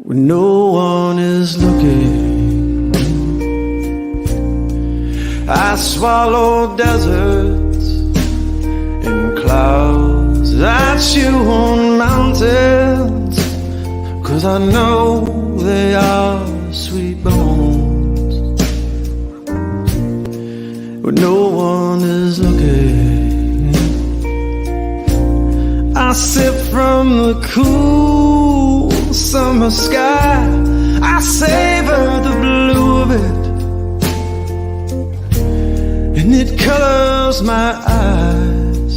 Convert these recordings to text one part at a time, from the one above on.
when no one is looking. I swallow deserts in clouds, I chew on mountains, 'cause I know they are sweet bones. When no one is looking, I sip from the cool summer sky, I savor the blue of it, and it colors my eyes.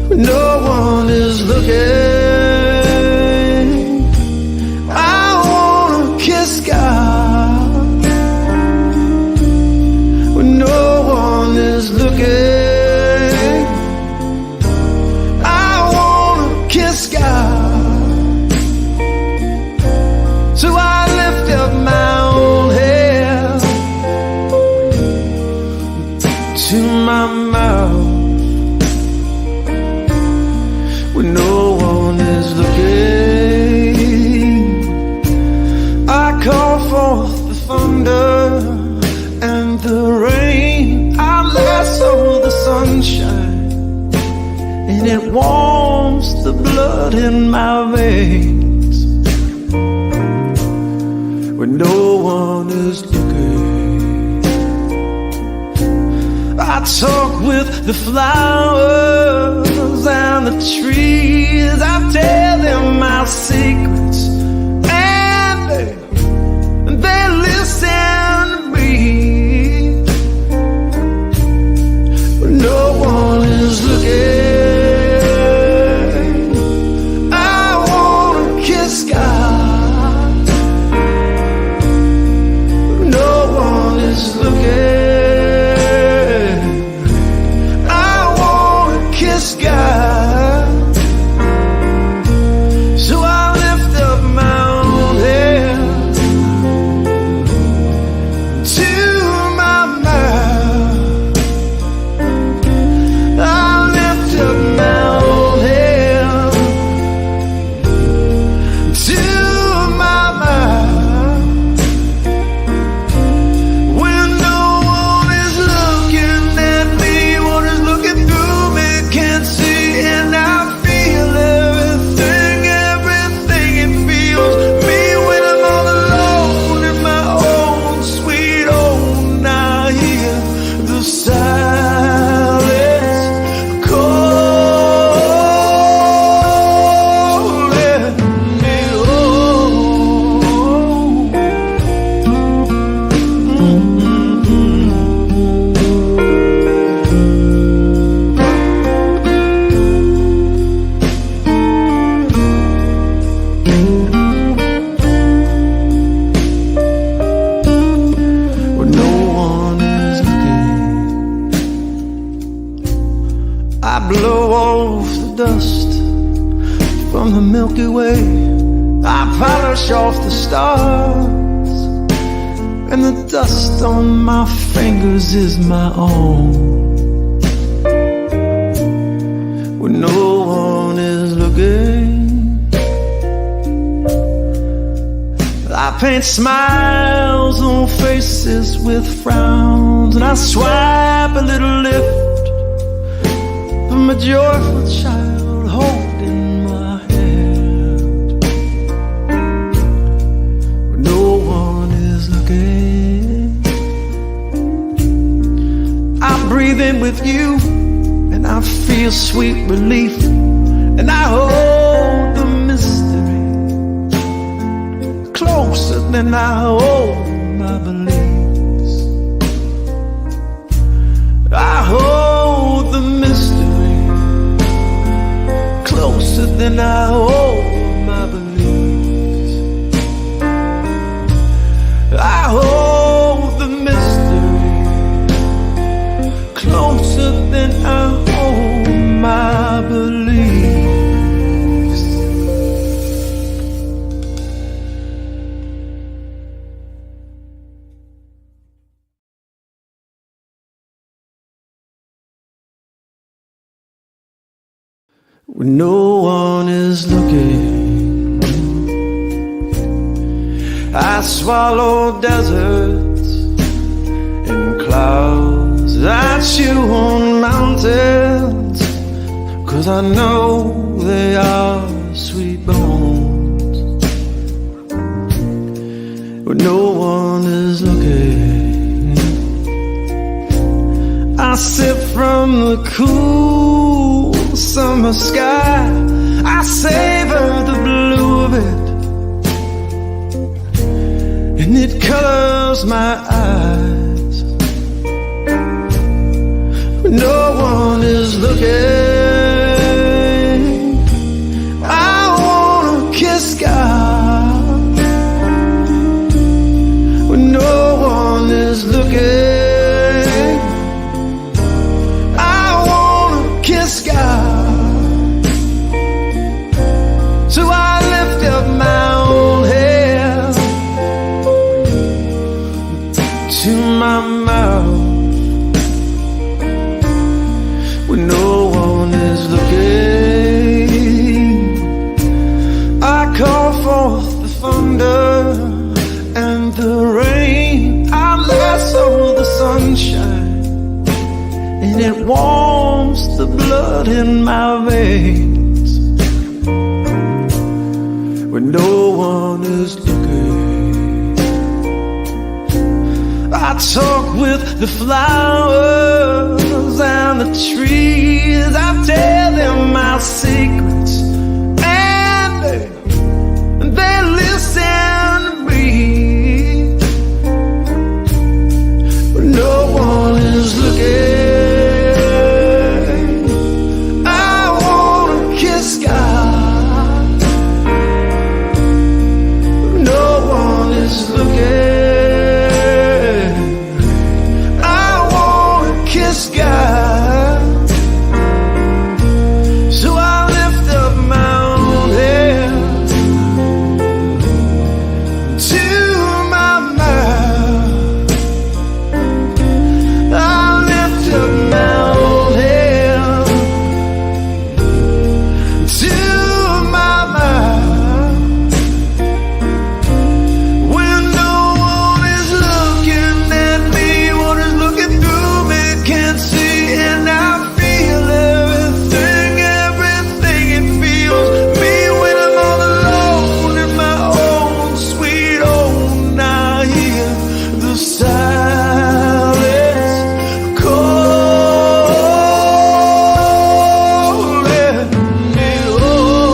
When no one is looking, I wanna kiss God. When no one is looking, I wanna kiss God. So I lift up my own head to my mouth when no one is looking. I call forth the thunder and the rain, I lasso the sunshine, and it warms the blood in my veins. When no one is looking, I talk with the flowers and the trees, I tell them my secrets, and they listen to me. When no one is looking, I wanna kiss God. When no one is looking, I wanna kiss God. So I lift up my own head to my mouth. I lift up my own head to my mouth. When no one is looking at me, what is looking through me can't see, and I feel everything it feels me when I'm all alone in my own sweet home. I hear the silence calling me home. When no one is looking, I blow off the dust from the Milky Way, I polish off the stars, and the dust on my fingers is my own. When no one is looking, I paint smiles on faces with frowns, and I swipe a little lift from a joyful child holding my hand. When no one is looking, I breathe in with you, and I feel sweet relief, and I hold the mystery closer than I hold my beliefs. I hold the mystery closer than I hold my beliefs. I hold the mystery closer than I hold my beliefs. When no one is looking, I swallow deserts and clouds. I chew on mountains, 'cause I know they are sweet bones. When no one is looking, I sip from the cool summer sky. I savor the blue of it, and it colors my eyes. When no one is looking, I wanna kiss God. When no one is looking, I wanna kiss God. So I lift up my own head to my mouth when no one is looking. I call forth the thunder and the rain. I lasso the sunshine, and it warms the blood in my veins. When no one is looking, I talk with the flowers and the trees. I tell them my secrets, and they listen to me. When no one is looking, I wanna kiss God. When no one is looking, I wanna kiss God. So I lift up my own head to my mouth. I lift up my own head to my mouth. When no one is looking at me, what is looking through me can't see, and I feel everything it feels. Me when I'm all alone in my own sweet home. I hear the silence calling me home.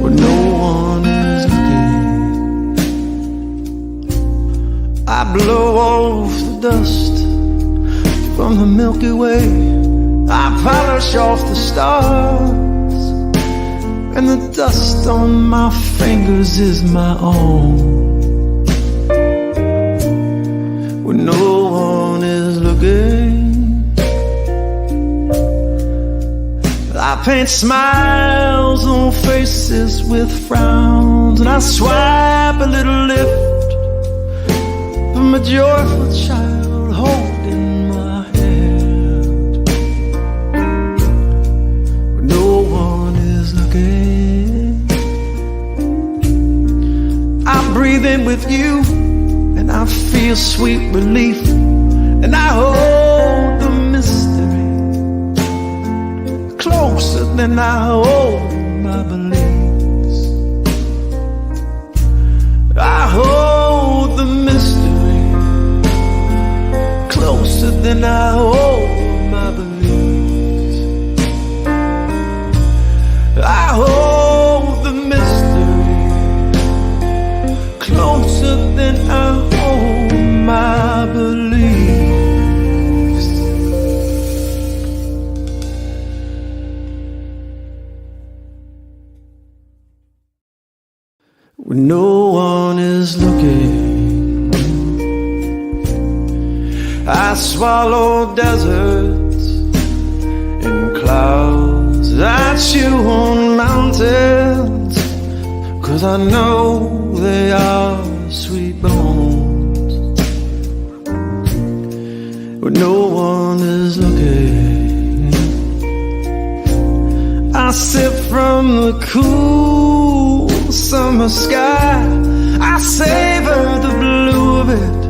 When no one is looking, I blow off the dust from the Milky Way. I polish off the stars, and the dust on my fingers is my own. When no one is looking, I paint smiles on faces with frowns, and I swipe a little lift from a joyful child holding my hand. When no one is looking, I breathe in with you, and I feel sweet relief, and I hold the mystery closer than I hold my beliefs. I hold the mystery closer than I hold my beliefs. I hold the mystery closer than I hold my beliefs. When no one is looking, I swallow deserts and clouds. I chew on mountains, 'cause I know they are sweet bones when no one is looking. I sip from the cool summer sky, I savor the blue of it,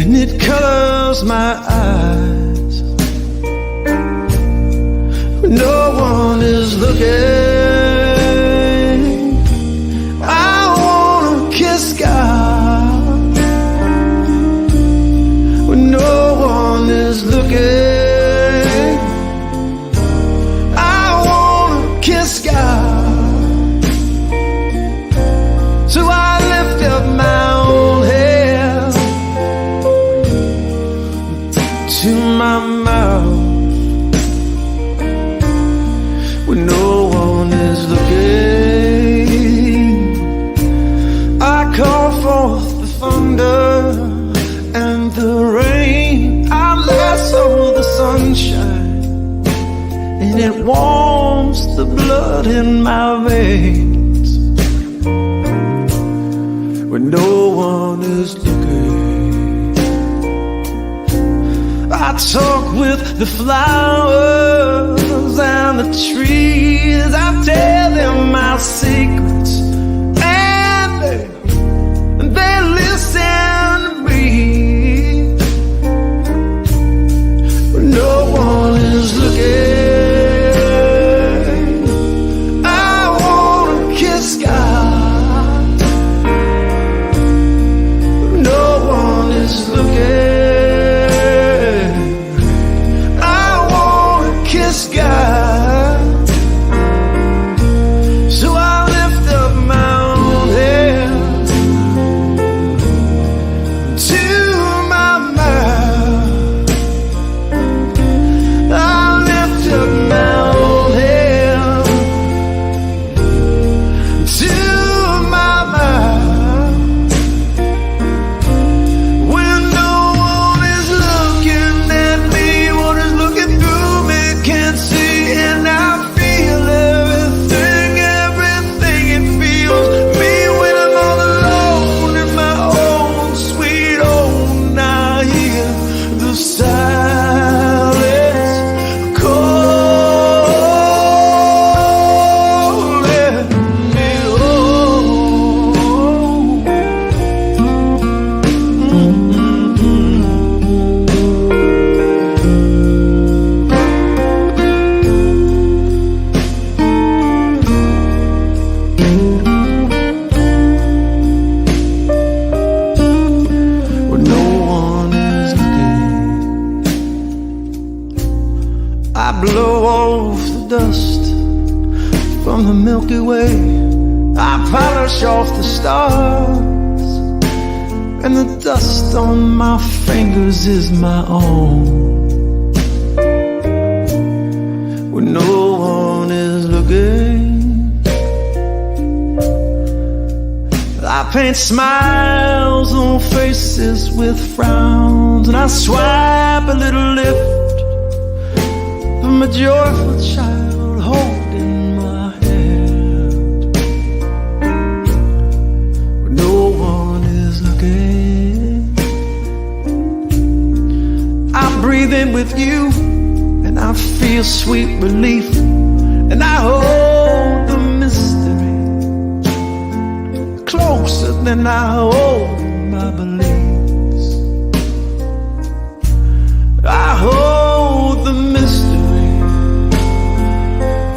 and it colors my eyes when no one is looking. I wanna kiss God when no one is looking. I wanna kiss God, so I lift up my own head to my mouth when no one is looking. I call forth the thunder and the rain. I lasso the sunshine, and it warms the blood in my veins when no one is looking. I talk with the flowers and the trees. I tell them my secrets, and they listen to me when no one is looking. I wanna kiss God when no one is looking. God, so I lift up my own head to my mouth. I lift up my own head to my mouth when no one is looking at me. What is looking through me can't see, and I feel everything it feels. Me when I'm all alone in my own sweet home. I hear the silence calling me home. When no one is looking, I blow off the dust from the Milky Way. I polish off the stars, and the dust on my fingers is my own when no one is looking. I paint smiles on faces with frowns, and I swipe a little lift from a joyful child holding my hand when no one is looking. I breathe in with you, and I feel sweet relief, and I hold the mystery closer than I hold my beliefs. I hold the mystery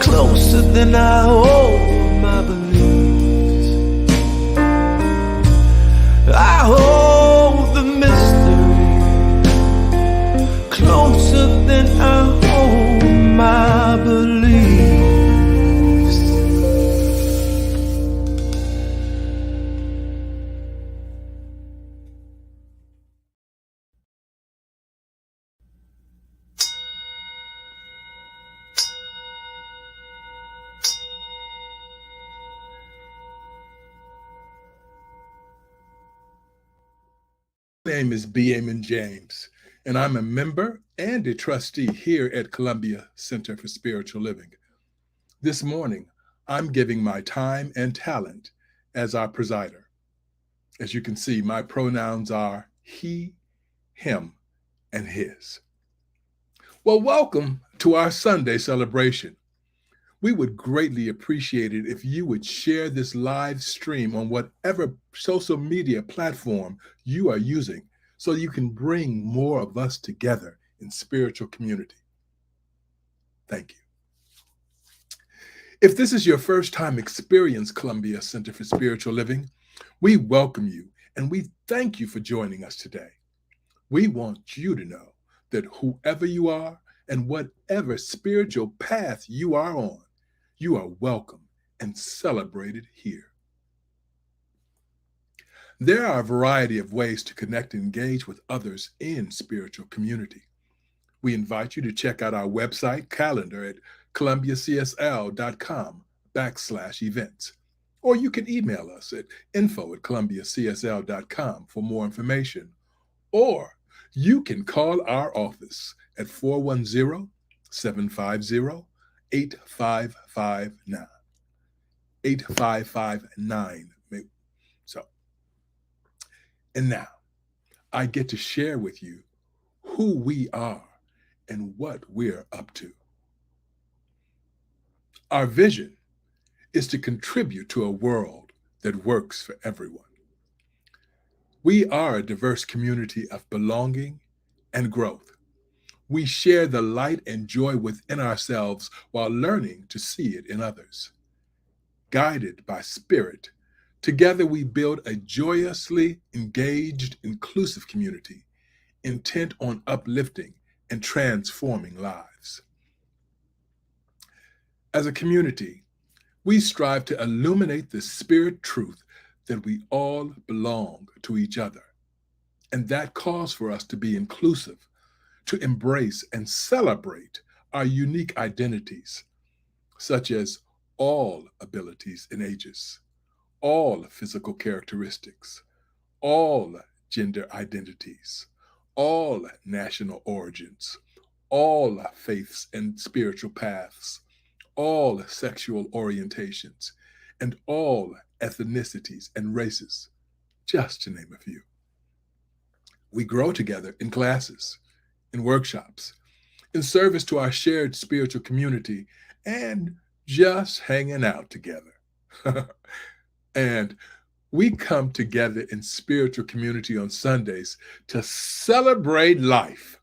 closer than I hold my beliefs. I hold the mystery closer than I hold my beliefs. My name is B. Amon James, and I'm a member and a trustee here at Columbia Center for Spiritual Living. This morning, I'm giving my time and talent as our presider. As you can see, my pronouns are he, him, and his. Well, welcome to our Sunday celebration. We would greatly appreciate it if you would share this live stream on whatever social media platform you are using so you can bring more of us together in spiritual community. Thank you. If this is your first time experience Columbia Center for Spiritual Living, we welcome you and we thank you for joining us today. We want you to know that whoever you are and whatever spiritual path you are on, you are welcome and celebrated here. There are a variety of ways to connect and engage with others in spiritual community. We invite you to check out our website calendar at columbiacsl.com/events. Or you can email us at info@columbiacsl.com for more information. Or you can call our office at 410-750-8559. 8559. So, and now I get to share with you who we are and what we're up to. Our vision is to contribute to a world that works for everyone. We are a diverse community of belonging and growth. We share the light and joy within ourselves while learning to see it in others. Guided by spirit, together we build a joyously engaged, inclusive community intent on uplifting and transforming lives. As a community, we strive to illuminate the spirit truth that we all belong to each other. And that calls for us to be inclusive, to embrace and celebrate our unique identities, such as all abilities and ages, all physical characteristics, all gender identities, all national origins, all faiths and spiritual paths, all sexual orientations, and all ethnicities and races, just to name a few. We grow together in classes, in workshops, in service to our shared spiritual community, and just hanging out together. And we come together in spiritual community on Sundays to celebrate life.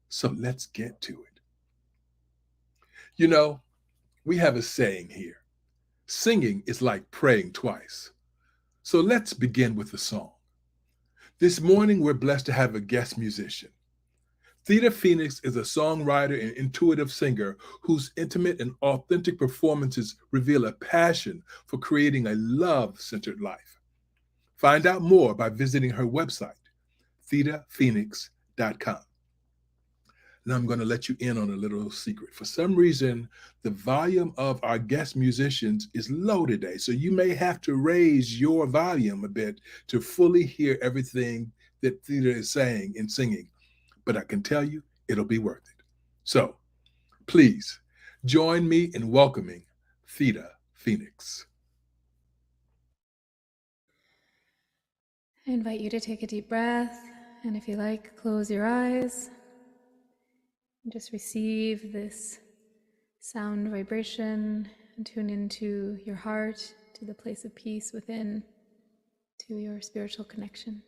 So let's get to it. You know, we have a saying here: singing is like praying twice. So let's begin with the song. This morning, we're blessed to have a guest musician. Theta Phoenix is a songwriter and intuitive singer whose intimate and authentic performances reveal a passion for creating a love-centered life. Find out more by visiting her website, thetaphoenix.com. Now I'm going to let you in on a little secret. For some reason, the volume of our guest musicians is low today, so you may have to raise your volume a bit to fully hear everything that Theta is saying and singing. But I can tell you, it'll be worth it. So please join me in welcoming Theta Phoenix. I invite you to take a deep breath, and if you like, close your eyes. And just receive this sound vibration and tune into your heart, to the place of peace within, to your spiritual connection.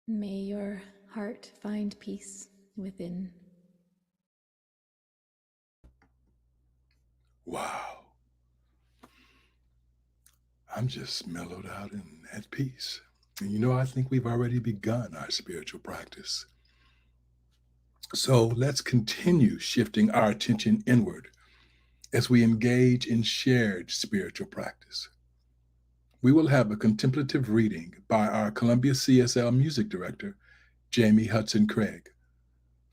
May your heart find peace within. Wow. I'm just mellowed out and at peace. And I think we've already begun our spiritual practice. So let's continue shifting our attention inward as we engage in shared spiritual practice. We will have a contemplative reading by our Columbia CSL music director, Jamie Hudson Craig,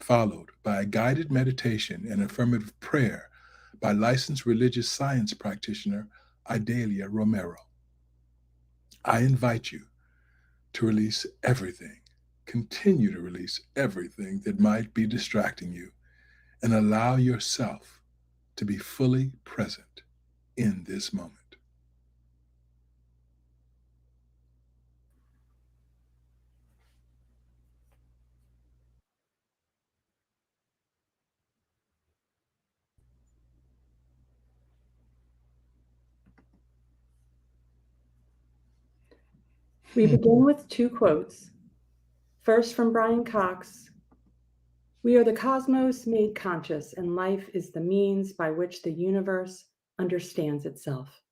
followed by a guided meditation and affirmative prayer by licensed religious science practitioner Idalia Romero. I invite you to release everything, continue to release everything that might be distracting you, and allow yourself to be fully present in this moment. We begin with two quotes. First from Brian Cox, "We are the cosmos made conscious, and life is the means by which the universe understands itself."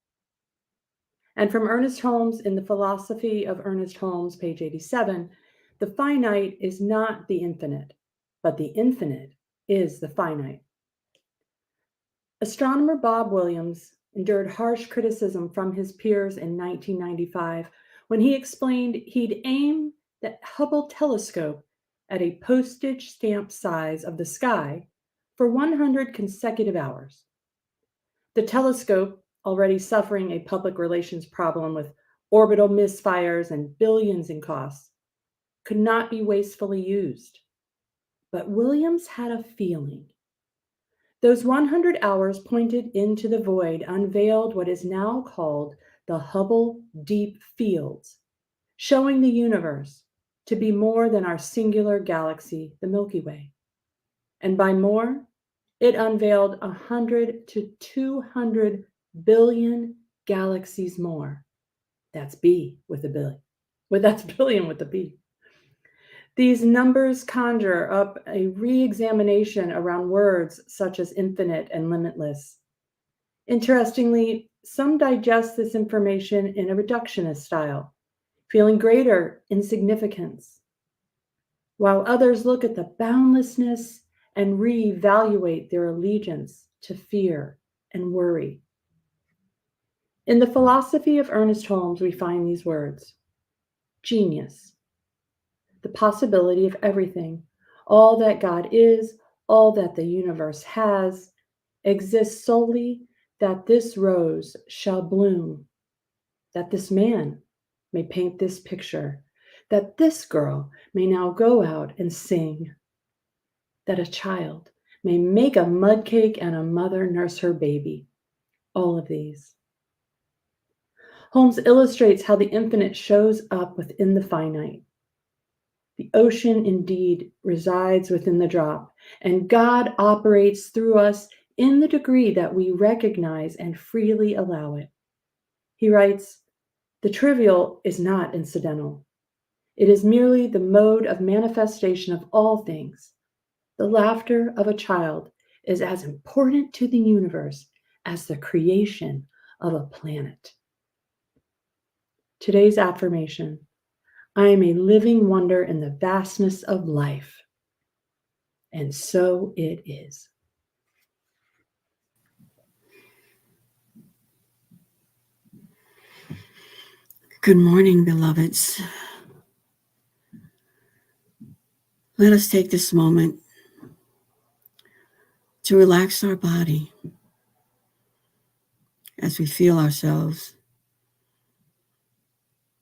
And from Ernest Holmes in The Philosophy of Ernest Holmes, page 87, "The finite is not the infinite, but the infinite is the finite." Astronomer Bob Williams endured harsh criticism from his peers in 1995 when he explained he'd aimed the Hubble telescope at a postage stamp size of the sky for 100 consecutive hours. The telescope, already suffering a public relations problem with orbital misfires and billions in costs, could not be wastefully used. But Williams had a feeling. Those 100 hours pointed into the void unveiled what is now called the Hubble Deep Fields, showing the universe to be more than our singular galaxy, the Milky Way. And by more, it unveiled 100 to 200 billion galaxies more. That's B with a billion. That's billion with a B. These numbers conjure up a re-examination around words such as infinite and limitless. Interestingly, some digest this information in a reductionist style, feeling greater insignificance, while others look at the boundlessness and re-evaluate their allegiance to fear and worry. In The Philosophy of Ernest Holmes, we find these words: genius, the possibility of everything, all that God is, all that the universe has, exists solely that this rose shall bloom, that this man may paint this picture, that this girl may now go out and sing, that a child may make a mud cake and a mother nurse her baby. All of these. Holmes illustrates how the infinite shows up within the finite. The ocean indeed resides within the drop, and God operates through us in the degree that we recognize and freely allow it. He writes, "The trivial is not incidental. It is merely the mode of manifestation of all things. The laughter of a child is as important to the universe as the creation of a planet." Today's affirmation: I am a living wonder in the vastness of life. And so it is. Good morning, beloveds. Let us take this moment to relax our body as we feel ourselves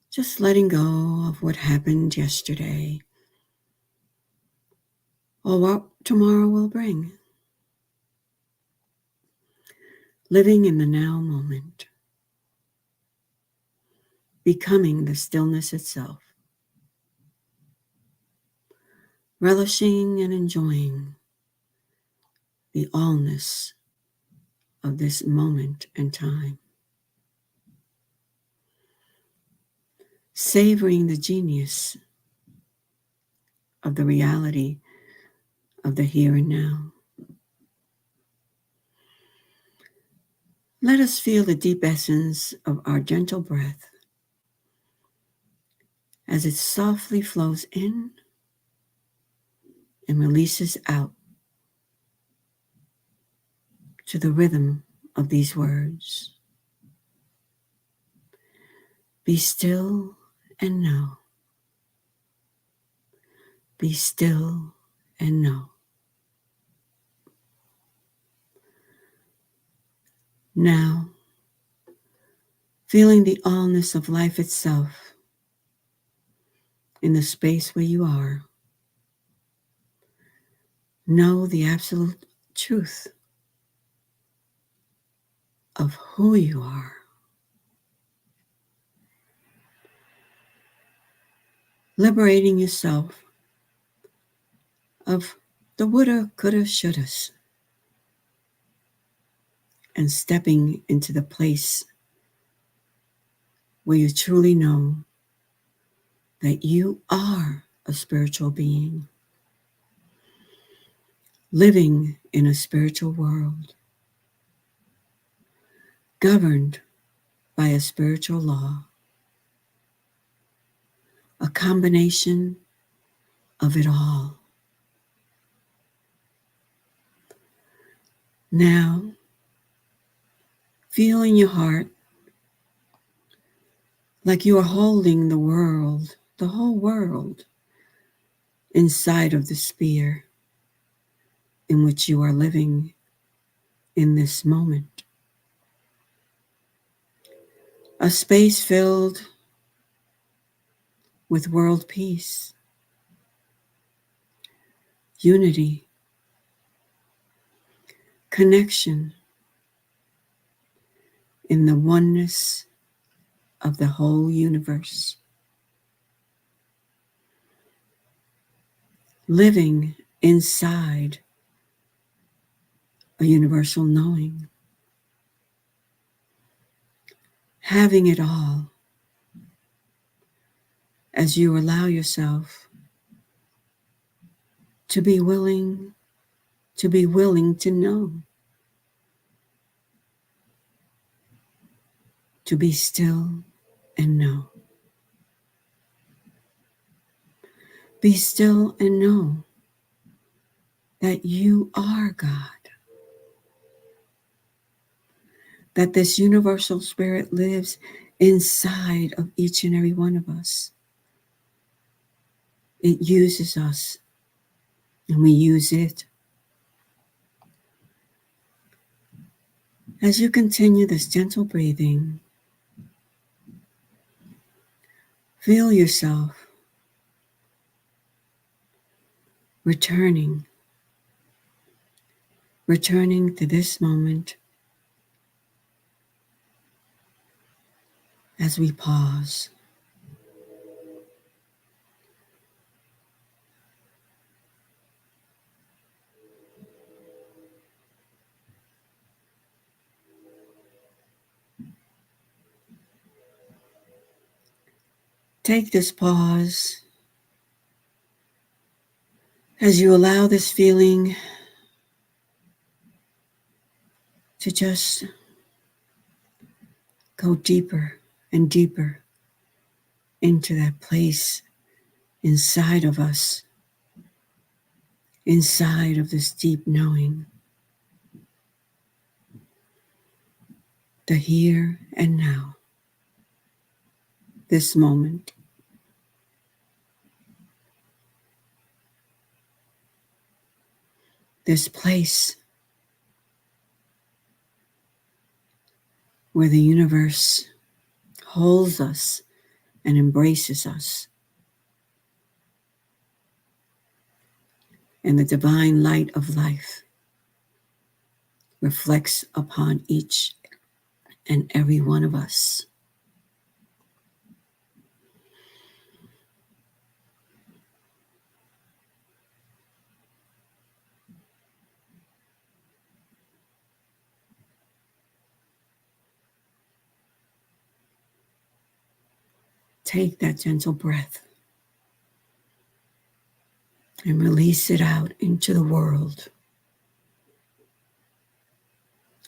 just letting go of what happened yesterday or what tomorrow will bring. Living in the now moment, becoming the stillness itself, relishing and enjoying the allness of this moment and time, savoring the genius of the reality of the here and now. Let us feel the deep essence of our gentle breath as it softly flows in and releases out to the rhythm of these words. Be still and know. Be still and know. Now, feeling the allness of life itself in the space where you are, know the absolute truth of who you are. Liberating yourself of the woulda, coulda, shouldas, and stepping into the place where you truly know that you are a spiritual being, living in a spiritual world, governed by a spiritual law, a combination of it all. Now, feel in your heart like you are holding the world, the whole world, inside of the sphere in which you are living in this moment. A space filled with world peace, unity, connection in the oneness of the whole universe. Living inside a universal knowing. Having it all as you allow yourself to be willing to know, to be still and know. Be still and know that you are God, that this universal spirit lives inside of each and every one of us. It uses us, and we use it. As you continue this gentle breathing, feel yourself returning to this moment as we pause. Take this pause as you allow this feeling to just go deeper and deeper into that place inside of us, inside of this deep knowing, the here and now, this moment. This place where the universe holds us and embraces us, and the divine light of life reflects upon each and every one of us. Take that gentle breath. and release it out into the world,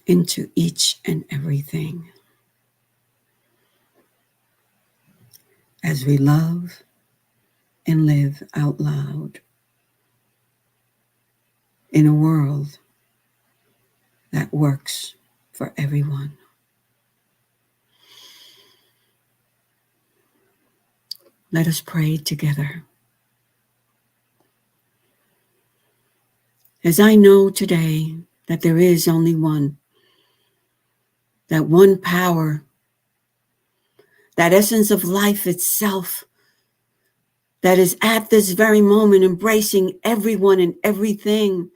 into each and everything. As we love and live out loud in a world that works for everyone. Let us pray together. As I know today that there is only one, that one power, that essence of life itself, that is at this very moment embracing everyone and everything,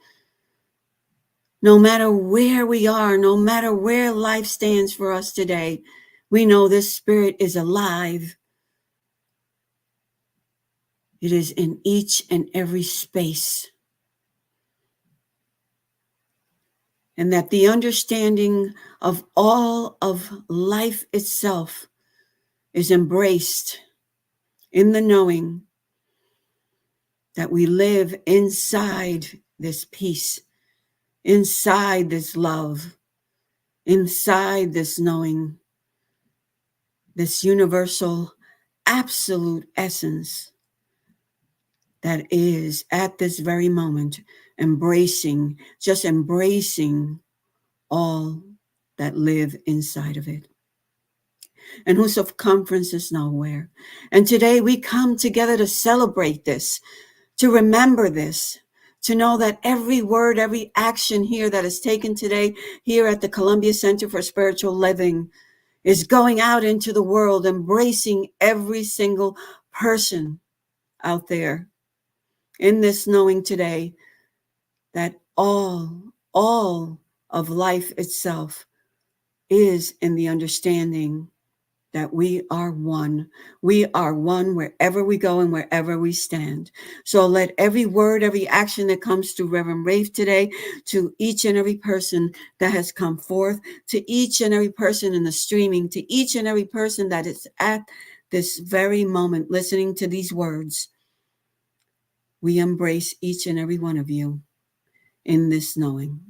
no matter where we are, no matter where life stands for us today, we know this spirit is alive. It is in each and every space. And that the understanding of all of life itself is embraced in the knowing that we live inside this peace, inside this love, inside this knowing, this universal, absolute essence that is at this very moment embracing, just embracing all that live inside of it, and whose circumference is nowhere. And today we come together to celebrate this, to remember this, to know that every word, every action here that is taken today here at the Columbia Center for Spiritual Living is going out into the world, embracing every single person out there in this knowing today that all of life itself is in the understanding that we are one. We are one wherever we go and wherever we stand. So let every word, every action that comes to Reverend Rafe today, to each and every person that has come forth, to each and every person in the streaming, to each and every person that is at this very moment listening to these words, we embrace each and every one of you in this knowing.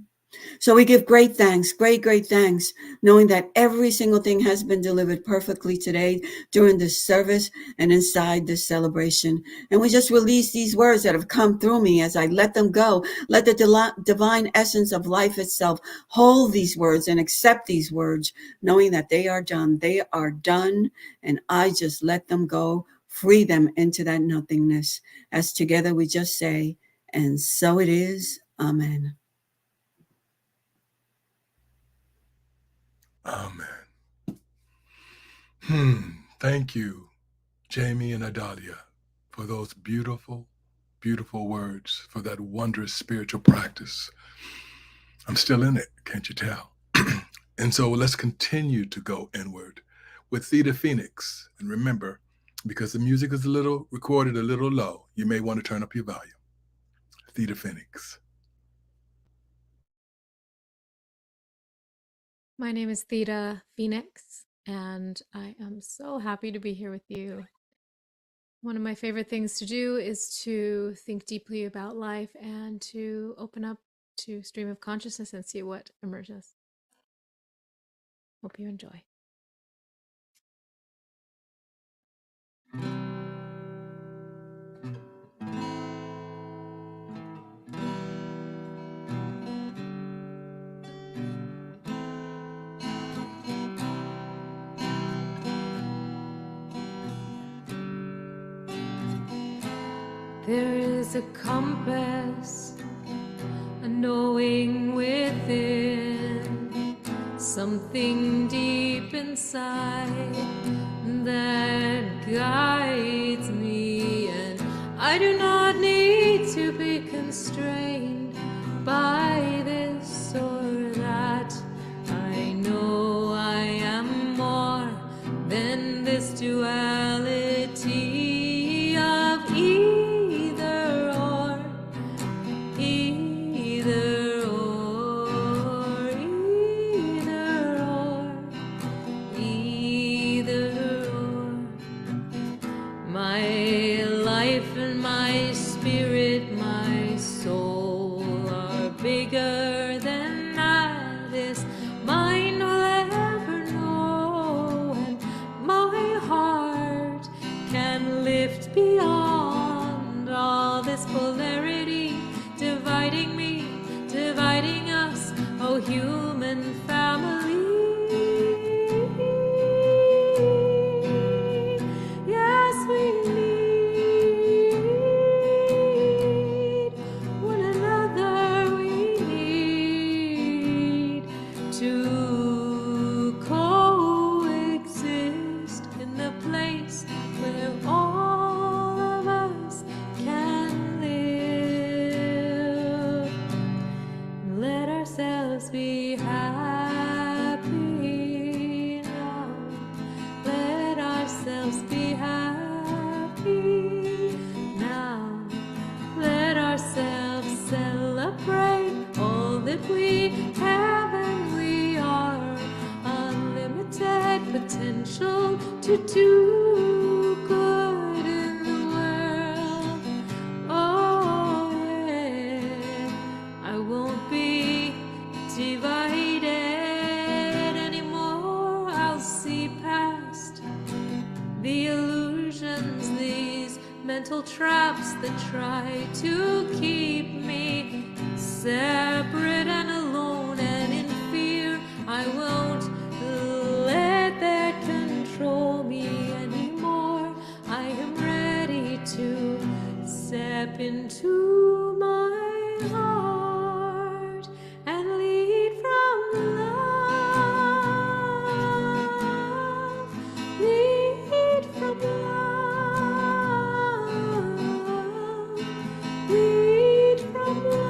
So we give great thanks, great thanks, knowing that every single thing has been delivered perfectly today during this service and inside this celebration. And we just release these words that have come through me as I let them go. Let the divine essence of life itself hold these words and accept these words, knowing that they are done. They are done, and I just let them go, free them into that nothingness. As together we just say, and so it is. Amen. Amen. Thank you, Jamie and Adalia, for those beautiful, beautiful words, for that wondrous spiritual practice. I'm still in it, can't you tell? And so let's continue to go inward with Theta Phoenix. And remember, because the music is recorded a little low, you may want to turn up your volume. Theta Phoenix. My name is Theta Phoenix, and I am so happy to be here with you. One of my favorite things to do is to think deeply about life and to open up to stream of consciousness and see what emerges. Hope you enjoy. There is a compass, a knowing within, something deep inside that guides me, and I do not need to be constrained by this or that. I know I am more than this duality of either or, either or, either or, either or. My life and my spirit, my potential to do good in the world. Oh, yeah. I won't be divided anymore. I'll see past the illusions, these mental traps that try to keep me separate and alone and in fear. I won't let that control me anymore. I am ready to step into my heart and lead from love. Lead from love. Lead from love.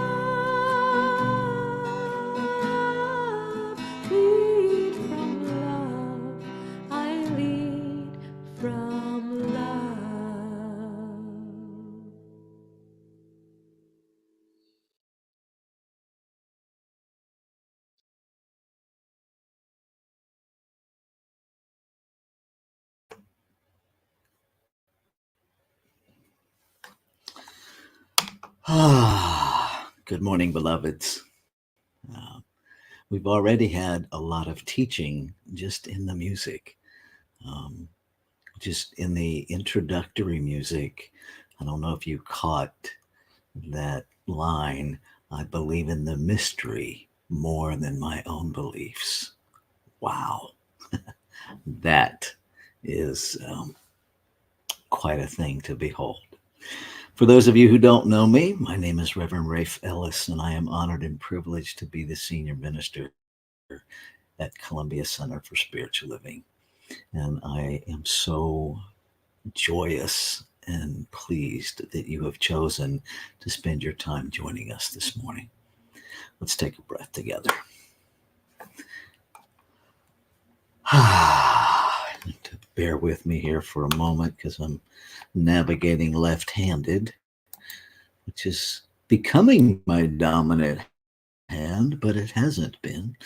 Lead from love. I lead from love. Good morning, beloveds. We've already had a lot of teaching just in the music, just in the introductory music. I don't know if you caught that line, I believe in the mystery more than my own beliefs. Wow. That is quite a thing to behold. For those of you who don't know me, my name is Reverend Rafe Ellis, and I am honored and privileged to be the senior minister at Columbia Center for Spiritual Living. And I am so joyous and pleased that you have chosen to spend your time joining us this morning. Let's take a breath together. Bear with me here for a moment because I'm navigating left-handed, which is becoming my dominant hand, but it hasn't been.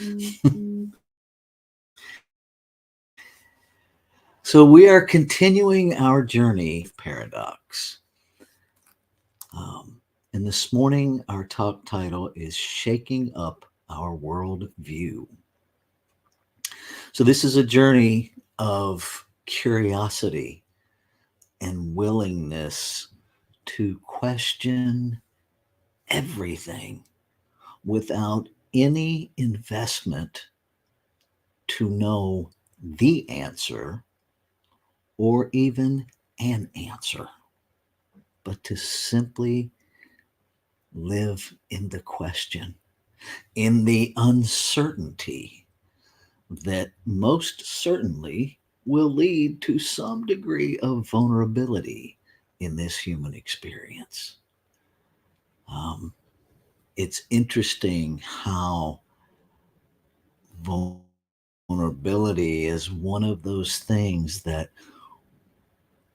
So we are continuing our journey of paradox. And this morning, our talk title is Shaking Up Our Worldview. So this is a journey of curiosity and willingness to question everything without any investment to know the answer or even an answer, but to simply live in the question, in the uncertainty that most certainly will lead to some degree of vulnerability in this human experience. It's interesting how vulnerability is one of those things that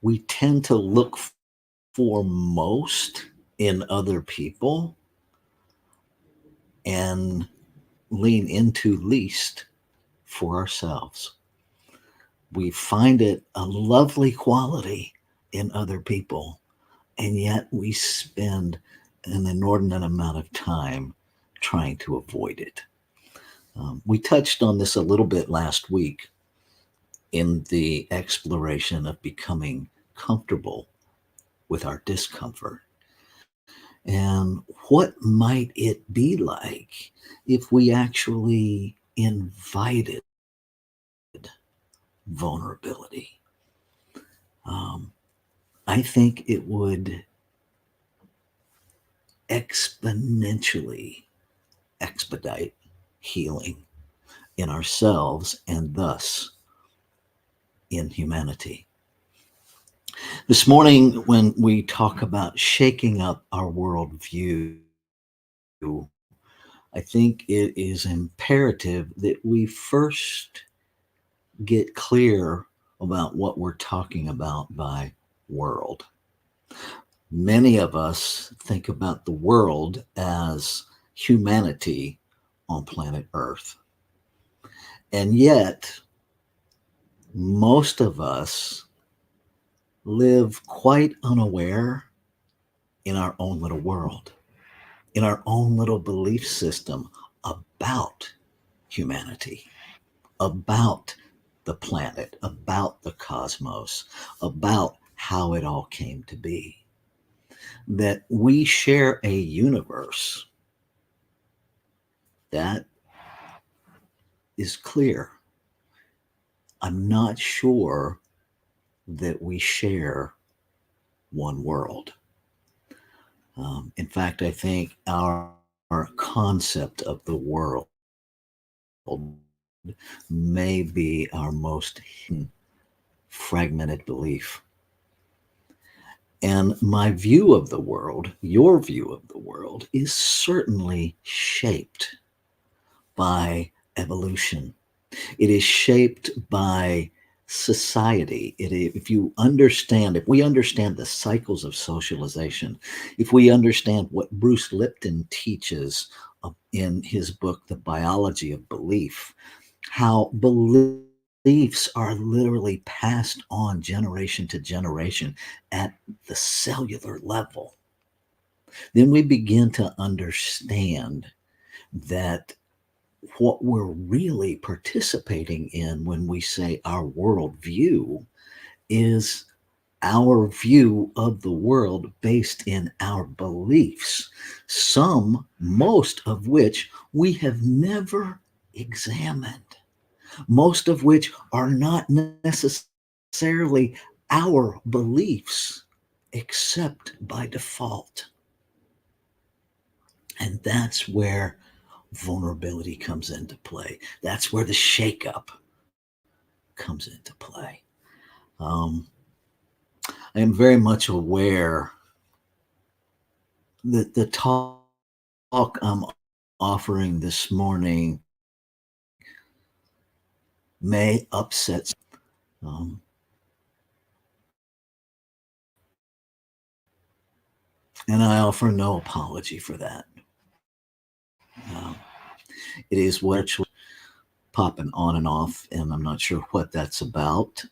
we tend to look for most in other people and lean into least for ourselves. We find it a lovely quality in other people, and yet we spend an inordinate amount of time trying to avoid it. We touched on this a little bit last week in the exploration of becoming comfortable with our discomfort. And what might it be like if we actually invited vulnerability? I think it would exponentially expedite healing in ourselves and thus in humanity. This morning, when we talk about shaking up our worldview, I think it is imperative that we first get clear about what we're talking about by world. Many of us think about the world as humanity on planet Earth. And yet, most of us live quite unaware in our own little world, in our own little belief system about humanity, about the planet, about the cosmos, about how it all came to be. That we share a universe that is clear. I'm not sure that we share one world. In fact, I think our concept of the world may be our most fragmented belief. And my view of the world, your view of the world, is certainly shaped by evolution. It is shaped by society. If we understand the cycles of socialization, if we understand what Bruce Lipton teaches in his book, The Biology of Belief, how beliefs are literally passed on generation to generation at the cellular level, then we begin to understand that what we're really participating in when we say our worldview is our view of the world based in our beliefs, most of which we have never examined, most of which are not necessarily our beliefs, except by default. And that's where vulnerability comes into play. That's where the shakeup comes into play. I am very much aware that the talk I'm offering this morning may upset. And I offer no apology for that. It is what popping on and off, and I'm not sure what that's about.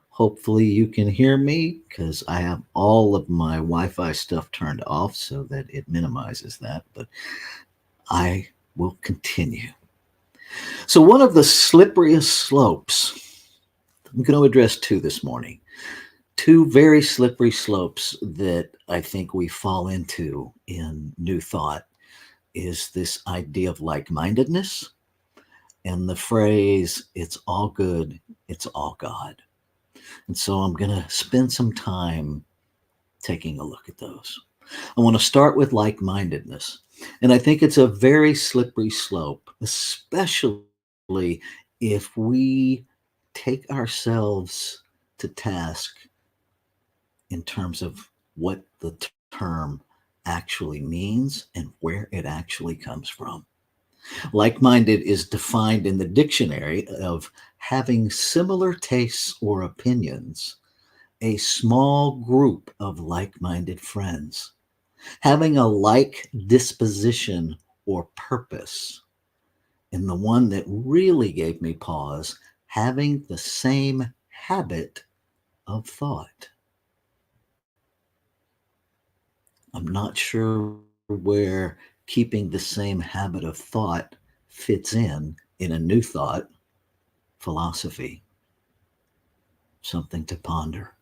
Hopefully you can hear me because I have all of my Wi-Fi stuff turned off so that it minimizes that, but I will continue. So one of the slipperiest slopes, I'm going to address two this morning. Two very slippery slopes that I think we fall into in New Thought is this idea of like-mindedness and the phrase, it's all good, it's all God. And so I'm going to spend some time taking a look at those. I want to start with like-mindedness. And I think it's a very slippery slope, especially if we take ourselves to task in terms of what the term actually means and where it actually comes from. Like-minded is defined in the dictionary of having similar tastes or opinions, a small group of like-minded friends, having a like disposition or purpose. And the one that really gave me pause, having the same habit of thought. I'm not sure where keeping the same habit of thought fits in a New Thought philosophy. Something to ponder.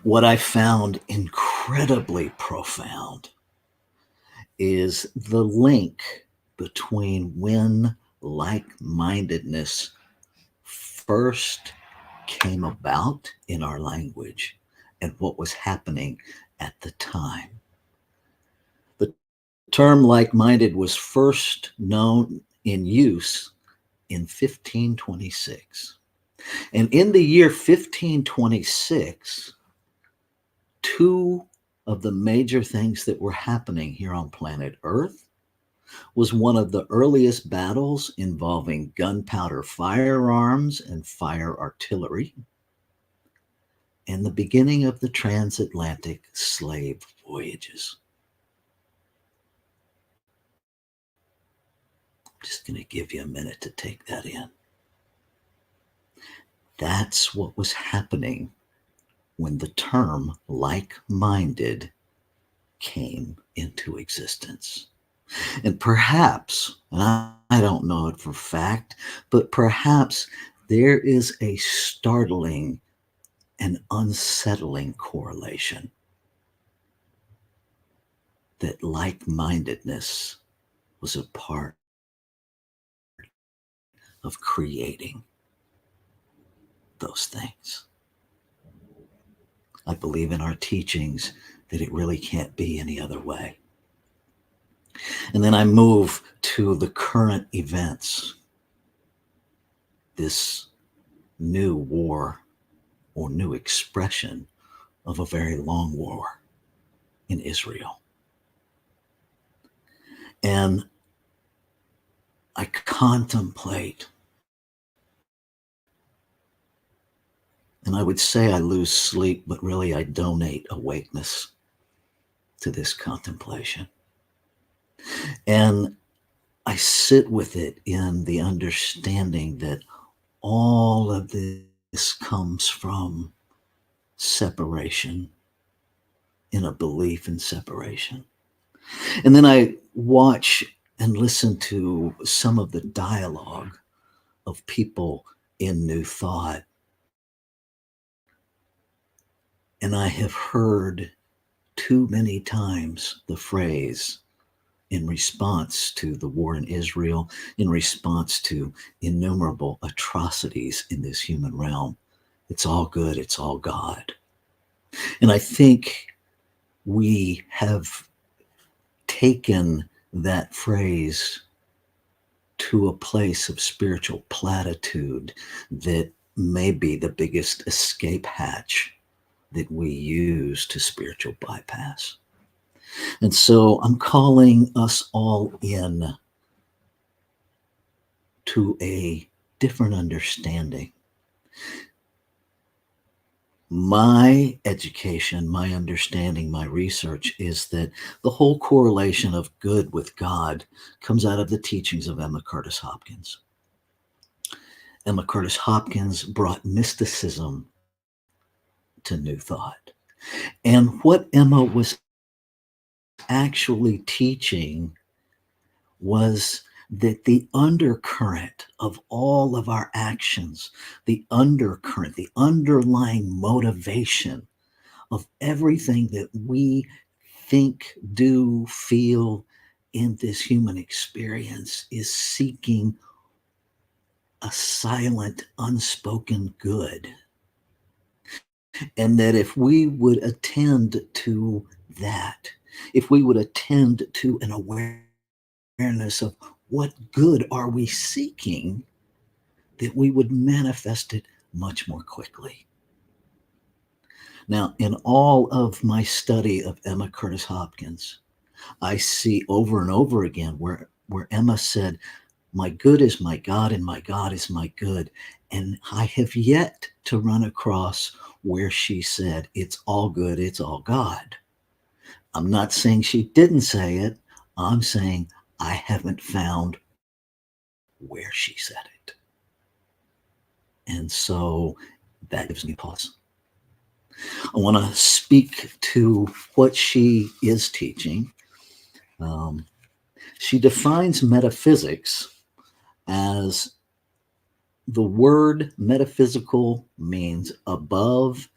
What I found incredibly profound is the link between when like-mindedness first came about in our language and what was happening at the time. The term like-minded was first known in use in 1526. And in the year 1526, two of the major things that were happening here on planet Earth was one of the earliest battles involving gunpowder firearms and fire artillery, and the beginning of the transatlantic slave voyages. Just going to give you a minute to take that in. That's what was happening when the term like-minded came into existence. And perhaps, and I don't know it for a fact, but perhaps there is a startling and unsettling correlation that like-mindedness was a part of creating those things. I believe in our teachings that it really can't be any other way. And then I move to the current events, this new war or new expression of a very long war in Israel. And I contemplate, and I would say I lose sleep, but really I donate awakeness to this contemplation. And I sit with it in the understanding that all of this comes from separation, in a belief in separation. And then I watch and listen to some of the dialogue of people in New Thought. And I have heard too many times the phrase, in response to the war in Israel, in response to innumerable atrocities in this human realm, it's all good, it's all God. And I think we have taken that phrase to a place of spiritual platitude that may be the biggest escape hatch that we use to spiritual bypass. And so I'm calling us all in to a different understanding. My education, my understanding, my research is that the whole correlation of good with God comes out of the teachings of Emma Curtis Hopkins. Emma Curtis Hopkins brought mysticism to New Thought. And what Emma was actually teaching was that the undercurrent of all of our actions, the undercurrent, the underlying motivation of everything that we think, do, feel in this human experience is seeking a silent, unspoken good. And that if we would attend to that, if we would attend to an awareness of what good are we seeking, that we would manifest it much more quickly. Now, in all of my study of Emma Curtis Hopkins, I see over and over again where Emma said, my good is my God and my God is my good. And I have yet to run across where she said, it's all good, it's all God. I'm not saying she didn't say it. I'm saying I haven't found where she said it. And so that gives me pause. I want to speak to what she is teaching. She defines metaphysics as the word metaphysical means above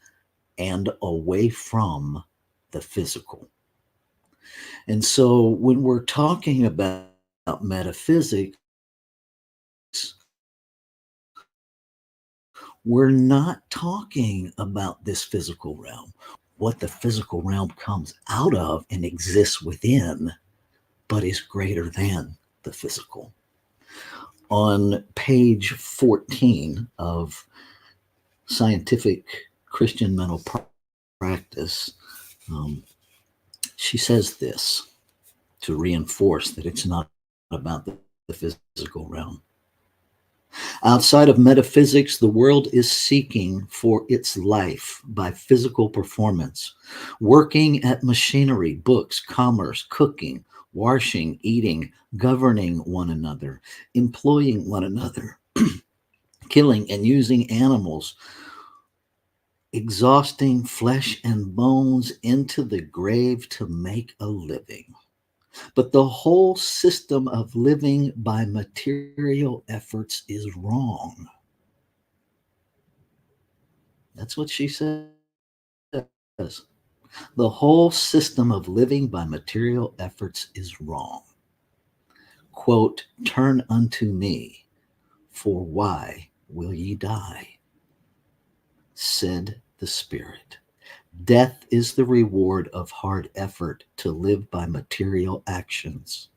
and away from the physical. And so when we're talking about metaphysics, we're not talking about this physical realm, what the physical realm comes out of and exists within, but is greater than the physical. On page 14 of Scientific Christian Mental Practice, she says this to reinforce that it's not about the physical realm. Outside of metaphysics, the world is seeking for its life by physical performance, working at machinery, books, commerce, cooking, washing, eating, governing one another, employing one another, killing and using animals, exhausting flesh and bones into the grave to make a living. But the whole system of living by material efforts is wrong. That's what she says. The whole system of living by material efforts is wrong. Quote, turn unto me, for why will ye die? Said the Spirit. Death is the reward of hard effort to live by material actions.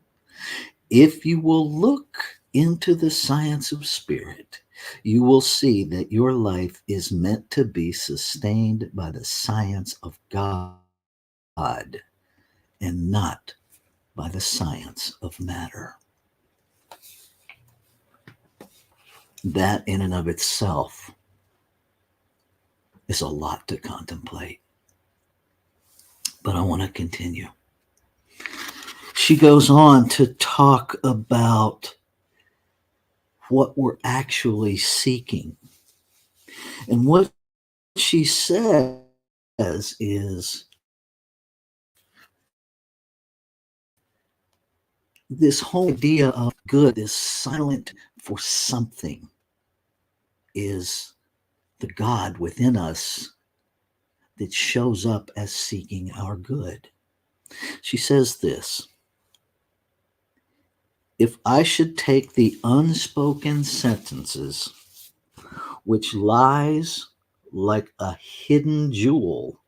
If you will look into the science of spirit, you will see that your life is meant to be sustained by the science of God and not by the science of matter. That in and of itself is a lot to contemplate. But I want to continue. She goes on to talk about what we're actually seeking. And what she says is this whole idea of good is silent for something, is the God within us that shows up as seeking our good. She says this: if I should take the unspoken sentences, which lies like a hidden jewel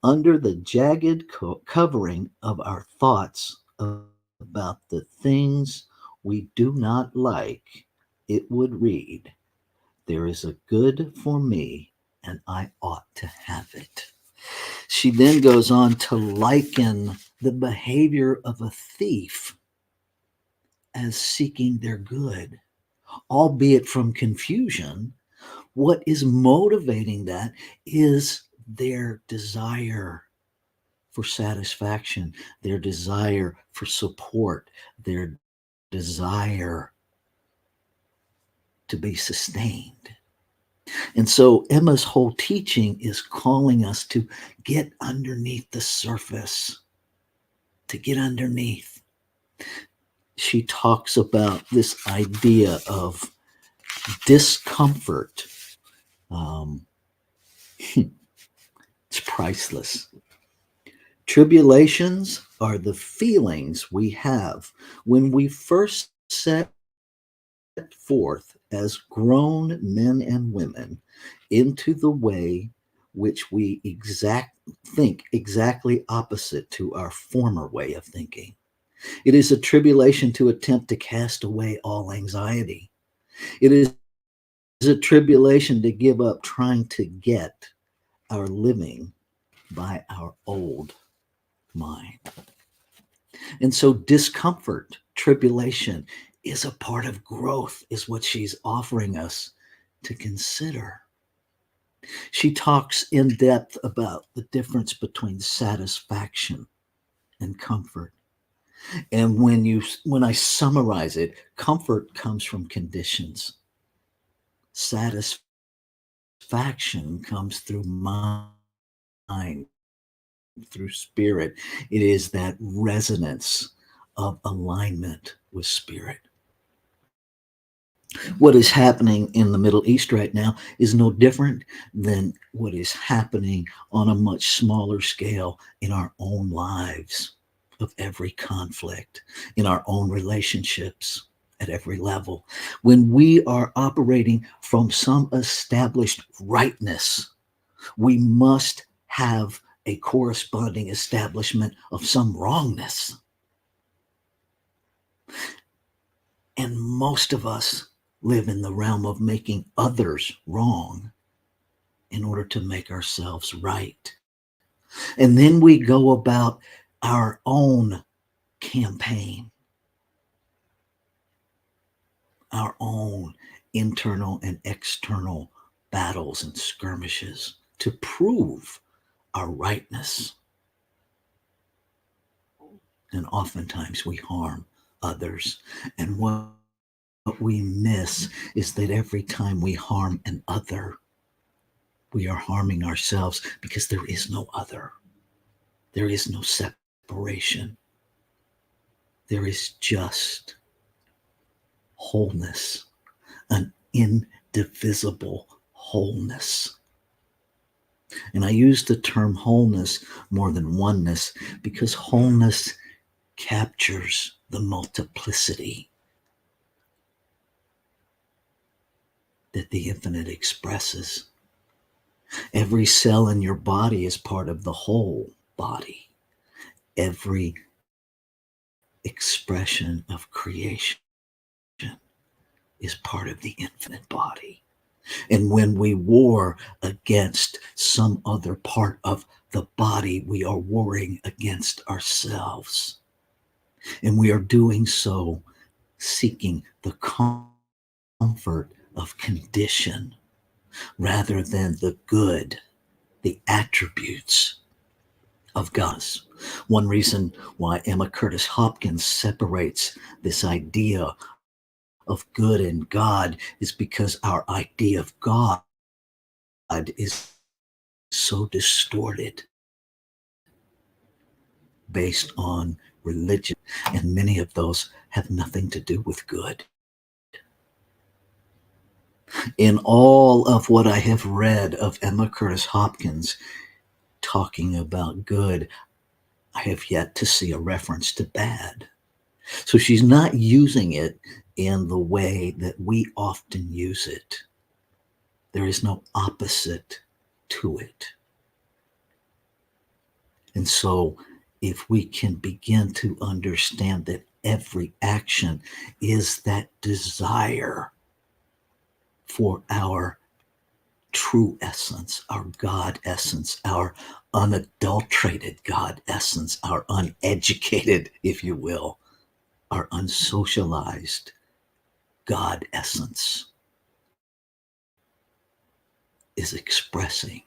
under the jagged covering of our thoughts about the things we do not like, it would read, there is a good for me and I ought to have it. She then goes on to liken the behavior of a thief as seeking their good, albeit from confusion. What is motivating that is their desire for satisfaction, their desire for support, their desire to be sustained. And so Emma's whole teaching is calling us to get underneath the surface, to get underneath. She talks about this idea of discomfort. It's priceless. Tribulations are the feelings we have when we first set forth as grown men and women into the way which we think exactly opposite to our former way of thinking. It is a tribulation to attempt to cast away all anxiety. It is a tribulation to give up trying to get our living by our old mind. And so discomfort, tribulation is a part of growth, is what she's offering us to consider. She talks in depth about the difference between satisfaction and comfort. And when I summarize it, comfort comes from conditions. Satisfaction comes through mind, through spirit. It is that resonance of alignment with spirit. What is happening in the Middle East right now is no different than what is happening on a much smaller scale in our own lives, of every conflict, in our own relationships at every level. When we are operating from some established rightness, we must have a corresponding establishment of some wrongness. And most of us live in the realm of making others wrong in order to make ourselves right. And then we go about our own campaign, our own internal and external battles and skirmishes to prove our rightness. And oftentimes we harm others. And what we miss is that every time we harm an other, we are harming ourselves, because there is no other. There is no separation. There is just wholeness, an indivisible wholeness. And I use the term wholeness more than oneness, because wholeness captures the multiplicity that the infinite expresses. Every cell in your body is part of the whole body. Every expression of creation is part of the infinite body. And when we war against some other part of the body, we are warring against ourselves. And we are doing so seeking the comfort of condition rather than the good, the attributes of God. One reason why Emma Curtis Hopkins separates this idea of good and God is because our idea of God is so distorted based on religion, and many of those have nothing to do with good. In all of what I have read of Emma Curtis Hopkins talking about good, I have yet to see a reference to bad. So she's not using it in the way that we often use it. There is no opposite to it. And so if we can begin to understand that every action is that desire for our true essence, our God essence, our unadulterated God essence, our uneducated, if you will, our unsocialized God essence, is expressing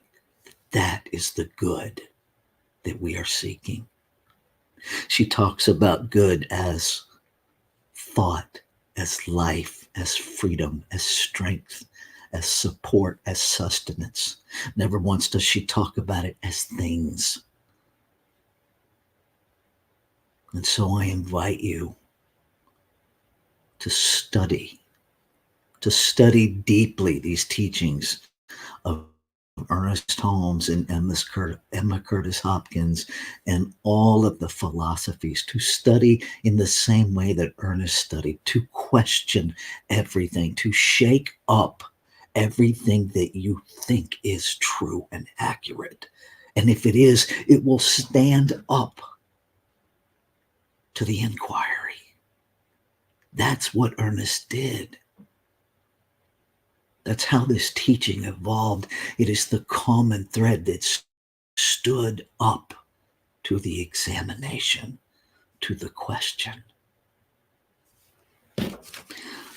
that is the good that we are seeking. She talks about good as thought, as life, as freedom, as strength, as support, as sustenance. Never once does she talk about it as things. And so I invite you to study deeply these teachings of Ernest Holmes and Emma Curtis Hopkins and all of the philosophies, to study in the same way that Ernest studied, to question everything, to shake up everything that you think is true and accurate. And if it is, it will stand up to the inquiry. That's what Ernest did. That's how this teaching evolved. It is the common thread that stood up to the examination, to the question. I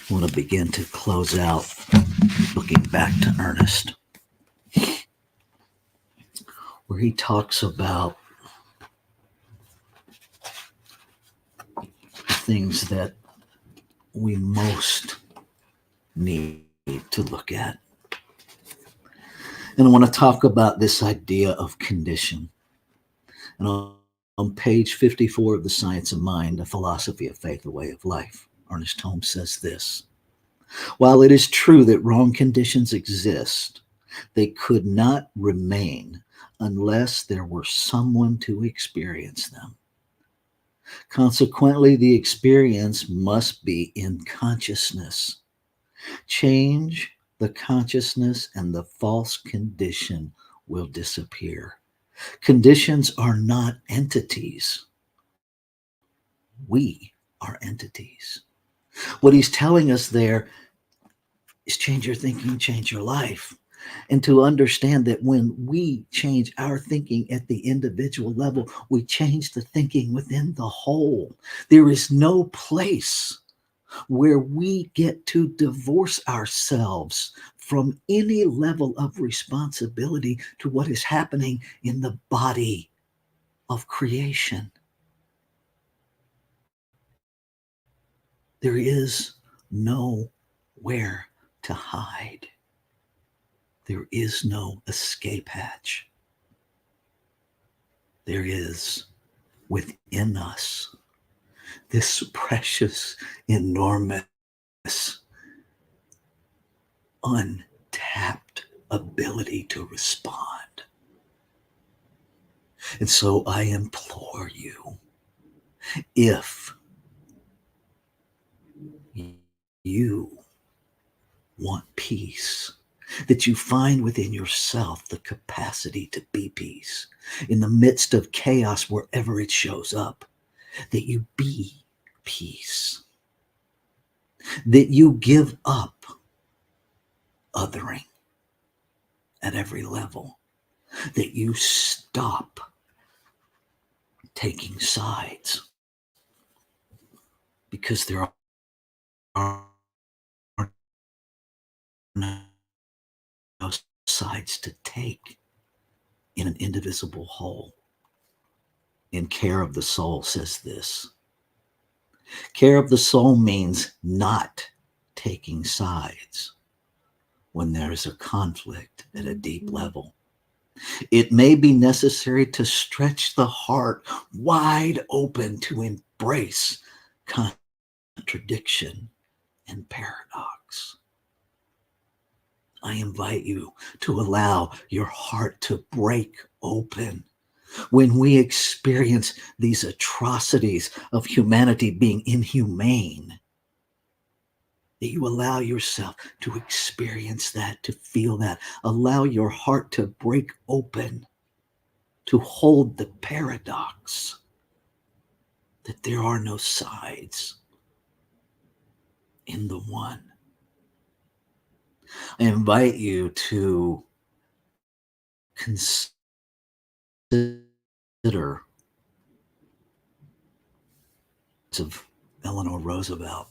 want to begin to close out looking back to Ernest, where he talks about the things that we most need to look at. And I want to talk about this idea of condition. And on page 54 of The Science of Mind, A Philosophy of Faith, A Way of Life, Ernest Holmes says this: while it is true that wrong conditions exist, they could not remain unless there were someone to experience them. Consequently, the experience must be in consciousness. Change the consciousness and the false condition will disappear. Conditions are not entities. We are entities. What he's telling us there is change your thinking, change your life. And to understand that when we change our thinking at the individual level, we change the thinking within the whole. There is no place where we get to divorce ourselves from any level of responsibility to what is happening in the body of creation. There is nowhere to hide. There is no escape hatch. There is within us this precious, enormous, untapped ability to respond. And so I implore you, if you want peace, that you find within yourself the capacity to be peace in the midst of chaos wherever it shows up, that you be peace, that you give up othering at every level, that you stop taking sides, because there are no sides to take in an indivisible whole. In Care of the Soul says this: care of the soul means not taking sides when there is a conflict at a deep level. It may be necessary to stretch the heart wide open to embrace contradiction and paradox. I invite you to allow your heart to break open when we experience these atrocities of humanity being inhumane, that you allow yourself to experience that, to feel that. Allow your heart to break open, to hold the paradox that there are no sides in the one. I invite you to consider of Eleanor Roosevelt.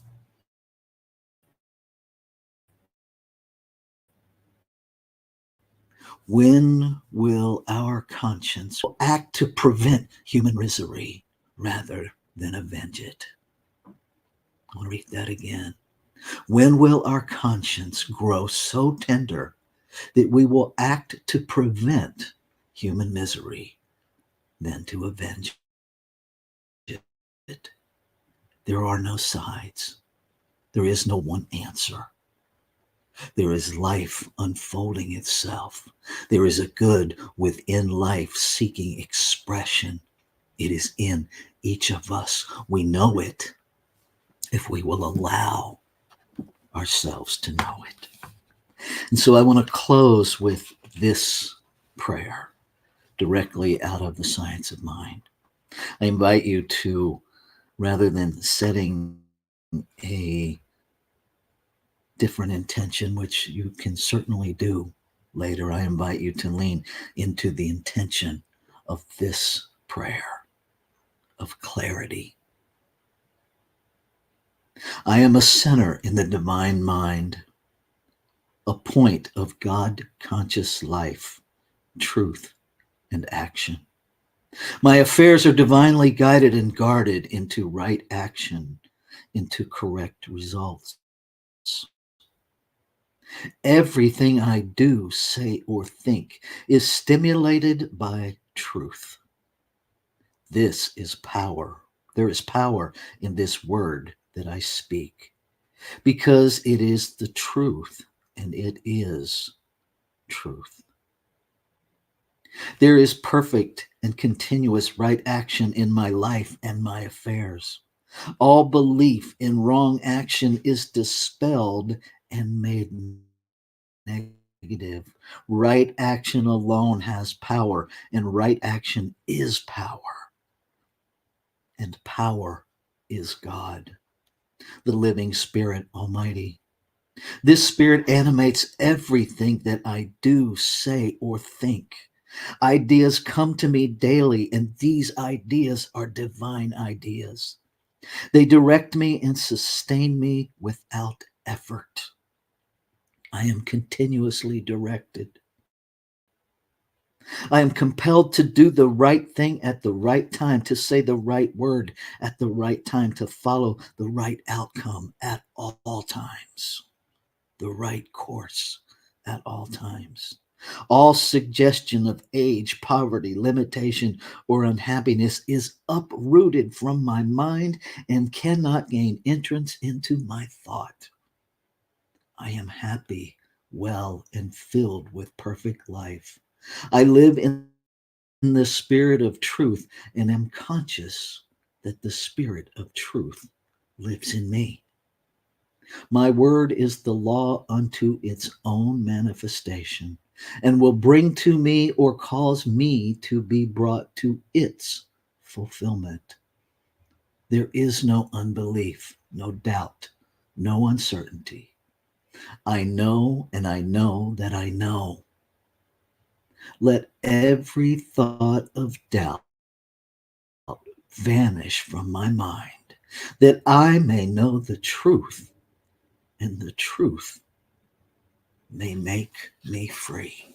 When will our conscience act to prevent human misery rather than avenge it? I want to read that again. When will our conscience grow so tender that we will act to prevent human misery than to avenge it? There are no sides. There is no one answer. There is life unfolding itself. There is a good within life seeking expression. It is in each of us. We know it if we will allow ourselves to know it. And so I want to close with this prayer directly out of the Science of Mind. I invite you to, rather than setting a different intention, which you can certainly do later, I invite you to lean into the intention of this prayer of clarity. I am a center in the divine mind, a point of God-conscious life, truth, and action. My affairs are divinely guided and guarded into right action, into correct results. Everything I do, say, or think is stimulated by truth. This is power. There is power in this word that I speak, because it is the truth, and it is truth. There is perfect and continuous right action in my life and my affairs. All belief in wrong action is dispelled and made negative. Right action alone has power, and right action is power. And power is God, the living Spirit Almighty. This Spirit animates everything that I do, say, or think. Ideas come to me daily, and these ideas are divine ideas. They direct me and sustain me without effort. I am continuously directed. I am compelled to do the right thing at the right time, to say the right word at the right time, to follow the right outcome at all times, the right course at all times. All suggestion of age, poverty, limitation, or unhappiness is uprooted from my mind and cannot gain entrance into my thought. I am happy, well, and filled with perfect life. I live in the spirit of truth and am conscious that the spirit of truth lives in me. My word is the law unto its own manifestation and will bring to me or cause me to be brought to its fulfillment. There is no unbelief, no doubt, no uncertainty. I know and I know that I know. Let every thought of doubt vanish from my mind, that I may know the truth, and the truth may make me free.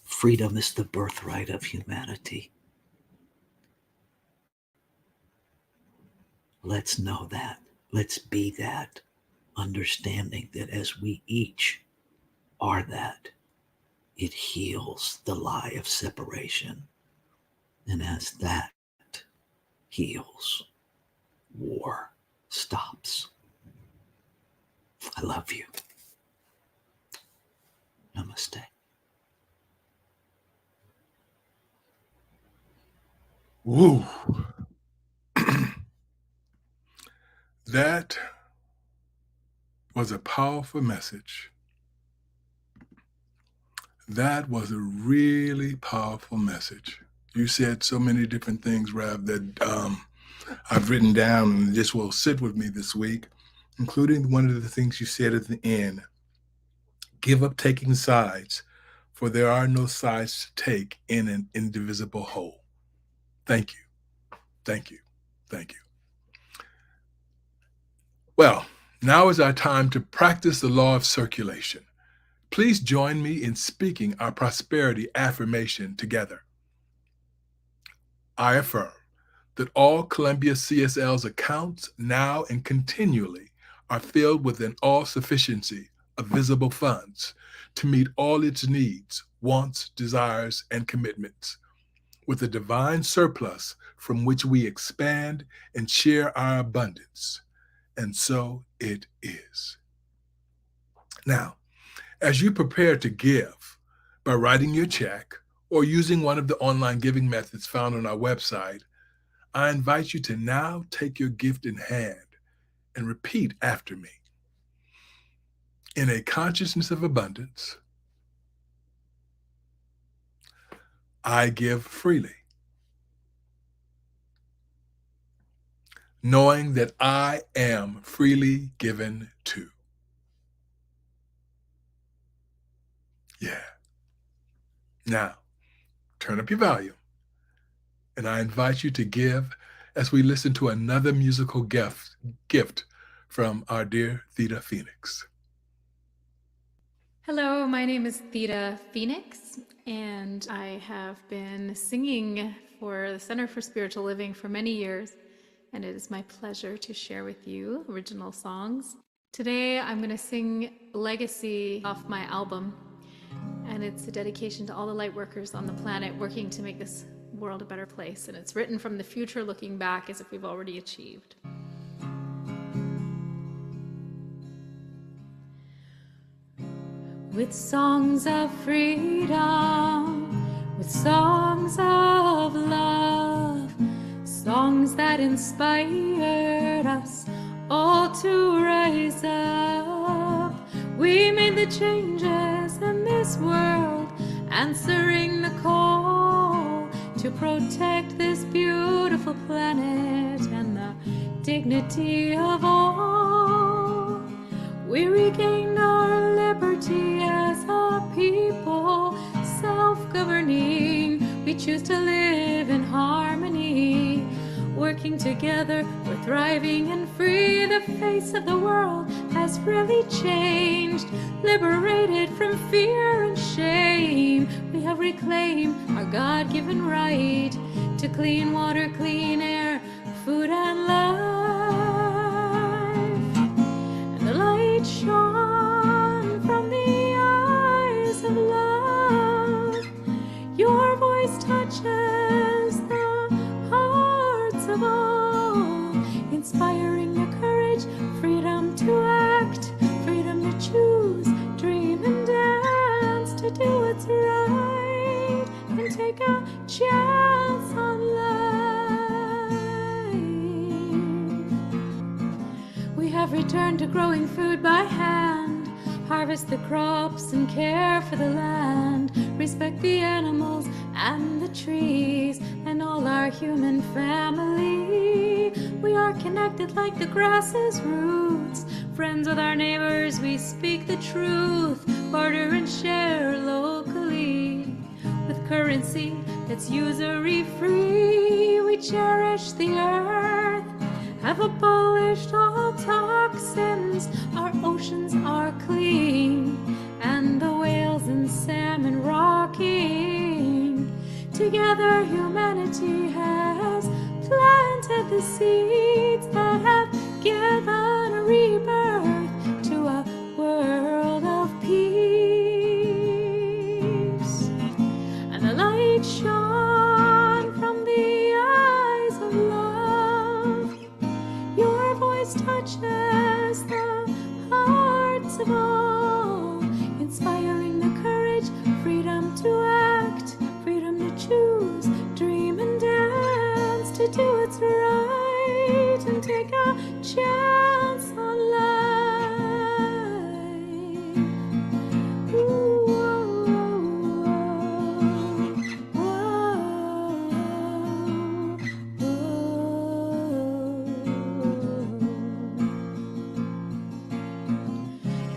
Freedom is the birthright of humanity. Let's know that. Let's be that, understanding that as we each are that, it heals the lie of separation. And as that heals, war stops. I love you. Namaste. Woo. That was a powerful message. That was a really powerful message. You said so many different things, Rev, that I've written down and just will sit with me this week, including one of the things you said at the end. Give up taking sides, for there are no sides to take in an indivisible whole. Thank you. Thank you. Thank you. Well, now is our time to practice the law of circulation. Please join me in speaking our prosperity affirmation together. I affirm that all Columbia CSL's accounts now and continually are filled with an all-sufficiency of visible funds to meet all its needs, wants, desires, and commitments, with a divine surplus from which we expand and share our abundance. And so it is. Now, as you prepare to give by writing your check or using one of the online giving methods found on our website, I invite you to now take your gift in hand and repeat after me. In a consciousness of abundance, I give freely, knowing that I am freely given to. Yeah. Now, turn up your volume, and I invite you to give as we listen to another musical gift from our dear Theta Phoenix. Hello, my name is Theta Phoenix, and I have been singing for the Center for Spiritual Living for many years, and it is my pleasure to share with you original songs. Today, I'm going to sing Legacy off my album, and it's a dedication to all the light workers on the planet working to make this world a better place, and it's written from the future looking back as if we've already achieved. With songs of freedom, with songs of love, songs that inspired us all to rise up. We made the changes in this world, answering the call to protect this beautiful planet and the dignity of all. We regained our liberty as a people, self-governing. We choose to live in harmony. Working together, we're thriving and free. The face of the world has really changed. changed, liberated from fear and shame. We have reclaimed our God-given right to clean water, clean air, food and life. And the light shone from the eyes of love. Your voice touches the hearts of all, inspiring the courage, freedom to act, freedom to choose, dream and dance, to do what's right and take a chance on life. We have returned to growing food by hand, harvest the crops and care for the land, respect the animals and the trees and all our human family. We are connected like the grass's roots, friends with our neighbors, we speak the truth, barter and share locally. With currency that's usury free, we cherish the earth, have abolished all toxins, our oceans are clean, and the whales and salmon rocking. Together humanity has planted the seeds that have given a rebirth to a world of peace. And the light shone from the eyes of love. Your voice touches the hearts of all, inspiring the courage, freedom to act, freedom to choose, dream and dance, to do what's right and take a chance on life. Ooh,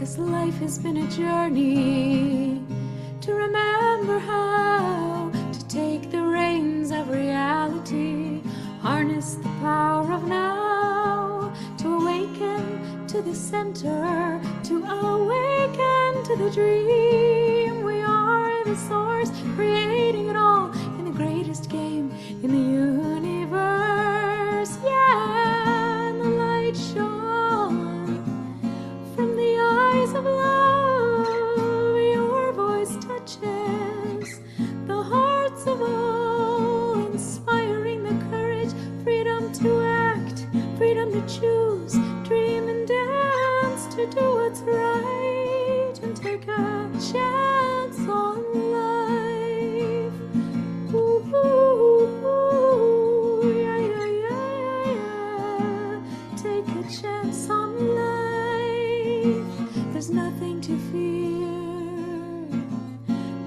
This life has been a journey to remember how to take the reins of reality, harness the power of now, to awaken to the center, to awaken to the dream. We are the source, creating it all in the greatest game in the universe. Yeah, and the light shone from the eyes of love. Your voice touches the hearts of all, inspiring the courage, freedom to act, freedom to choose, dream and dance, to do what's right and take a chance on life. Ooh, ooh, ooh, yeah, yeah, yeah, yeah. Take a chance on life. There's nothing to fear.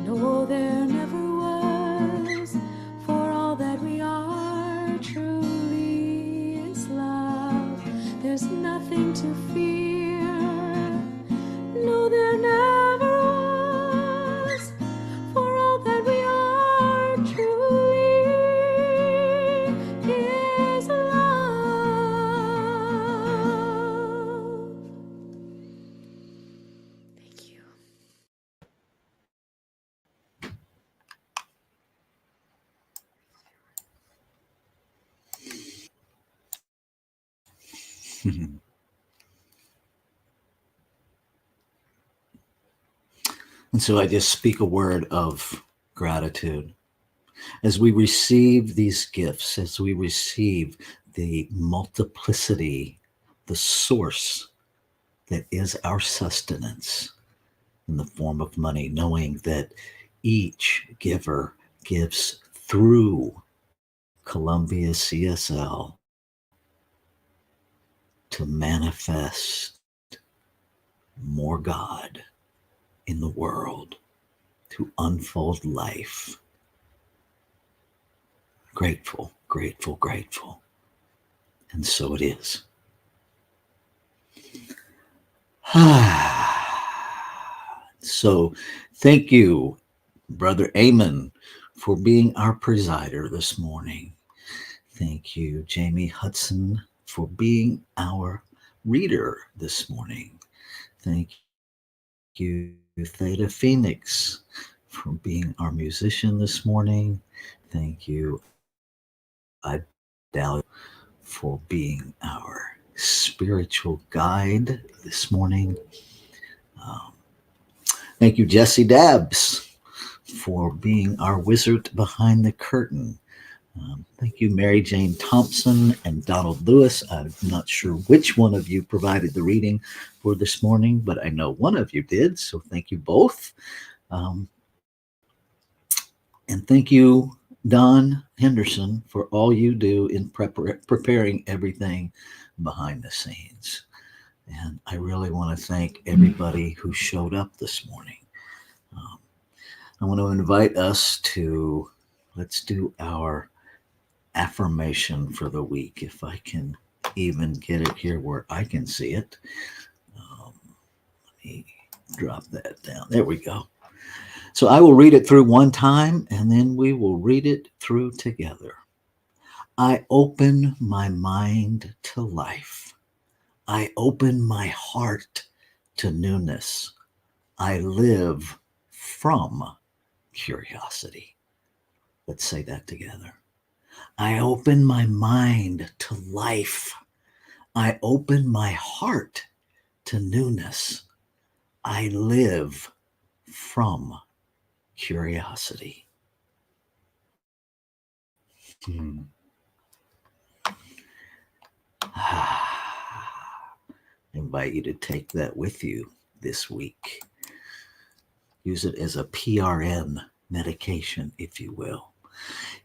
No, there never was. For all that we are truly is love. There's nothing to fear. No, there never was. For all that we are truly is love. Thank you. And so I just speak a word of gratitude as we receive these gifts, as we receive the multiplicity, the source that is our sustenance in the form of money, knowing that each giver gives through Columbia CSL to manifest more God in the world, to unfold life. Grateful, grateful, grateful. And so it is. So thank you, Brother Amon, for being our presider this morning. Thank you, Jamie Hudson, for being our reader this morning. Thank you, Theta Phoenix, for being our musician this morning. Thank you, Idal, for being our spiritual guide this morning. Thank you, Jesse Dabbs, for being our wizard behind the curtain. Thank you, Mary Jane Thompson and Donald Lewis. I'm not sure which one of you provided the reading for this morning, but I know one of you did, so thank you both. And thank you, Don Henderson, for all you do in preparing everything behind the scenes. And I really want to thank everybody who showed up this morning. I want to invite us to, let's do our affirmation for the week, if I can even get it here where I can see it. Let me drop that down. There we go. So I will read it through one time, and then we will read it through together. I open my mind to life. I open my heart to newness. I live from curiosity. Let's say that together. I open my mind to life. I open my heart to newness. I live from curiosity. I invite you to take that with you this week. Use it as a PRN medication, if you will.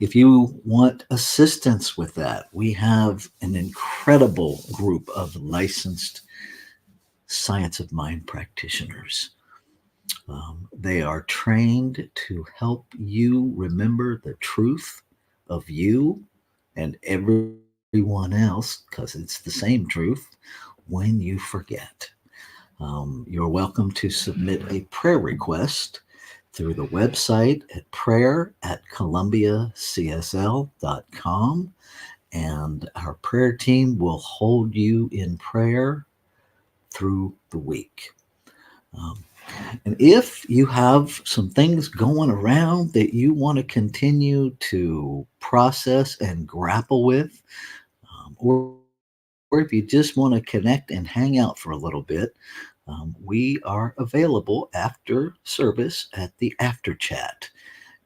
If you want assistance with that, we have an incredible group of licensed science of mind practitioners. They are trained to help you remember the truth of you and everyone else, because it's the same truth, when you forget. You're welcome to submit a prayer request through the website at prayer@columbiacsl.com, and our prayer team will hold you in prayer through the week. And if you have some things going around that you want to continue to process and grapple with, or if you just want to connect and hang out for a little bit, we are available after service at the after chat.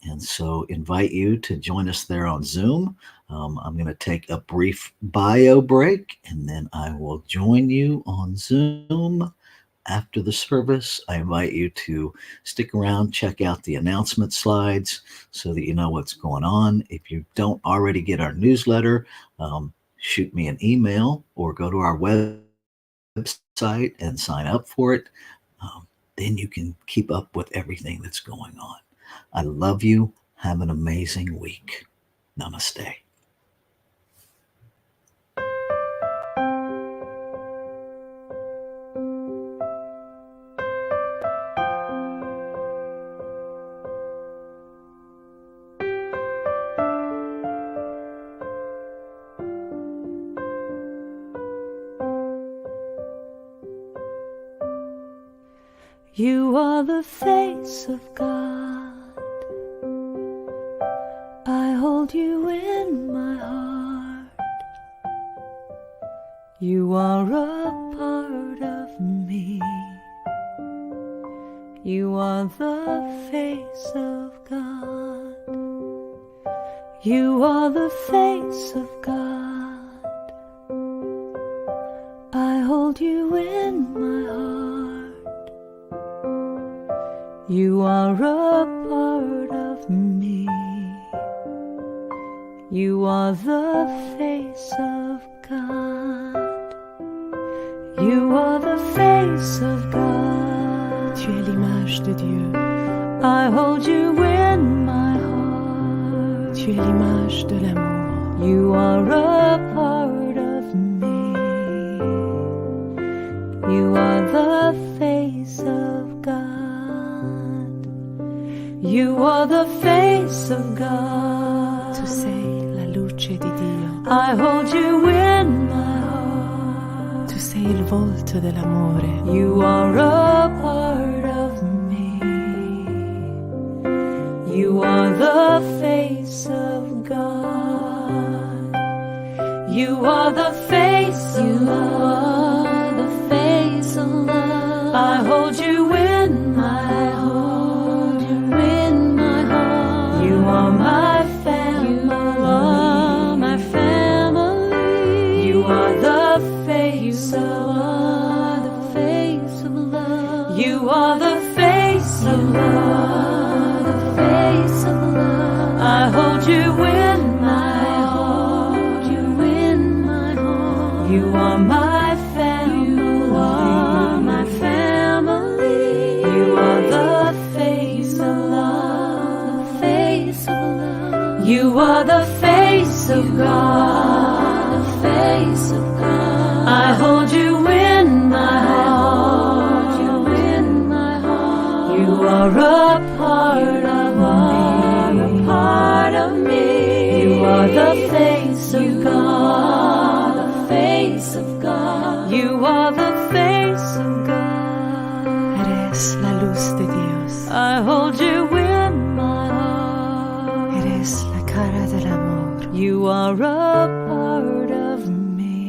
And so invite you to join us there on Zoom. I'm going to take a brief bio break, and then I will join you on Zoom after the service. I invite you to stick around, check out the announcement slides so that you know what's going on. If you don't already get our newsletter, shoot me an email or go to our website and sign up for it. Then you can keep up with everything that's going on. I love you. Have an amazing week. Namaste. You are the face of God. I hold you in my heart. You are a part of me. You are the face of God. You are the face of God. I hold you in my heart. You are a part of me. You are the face of God. You are the face of God. Tu es l'image de Dieu. I hold you in my heart. Tu es l'image de l'amour. You are a part of me. You are the face of God. You are the face of God. Tu sei la luce di Dio. I hold you in my heart. Tu sei il volto dell'amore. You are a part of You are the face of love. I hold you in my heart. You are my family. My family. You are the face of love. You are the face of love. I hold you in my heart. You are my family. You are the face of love. You are the face of God. I hold you in my heart. You are a part of me. You are the face of God. You are the face of God. Eres la luz de Dios. I hold you in my heart. Eres la cara del amor. You are a part of me.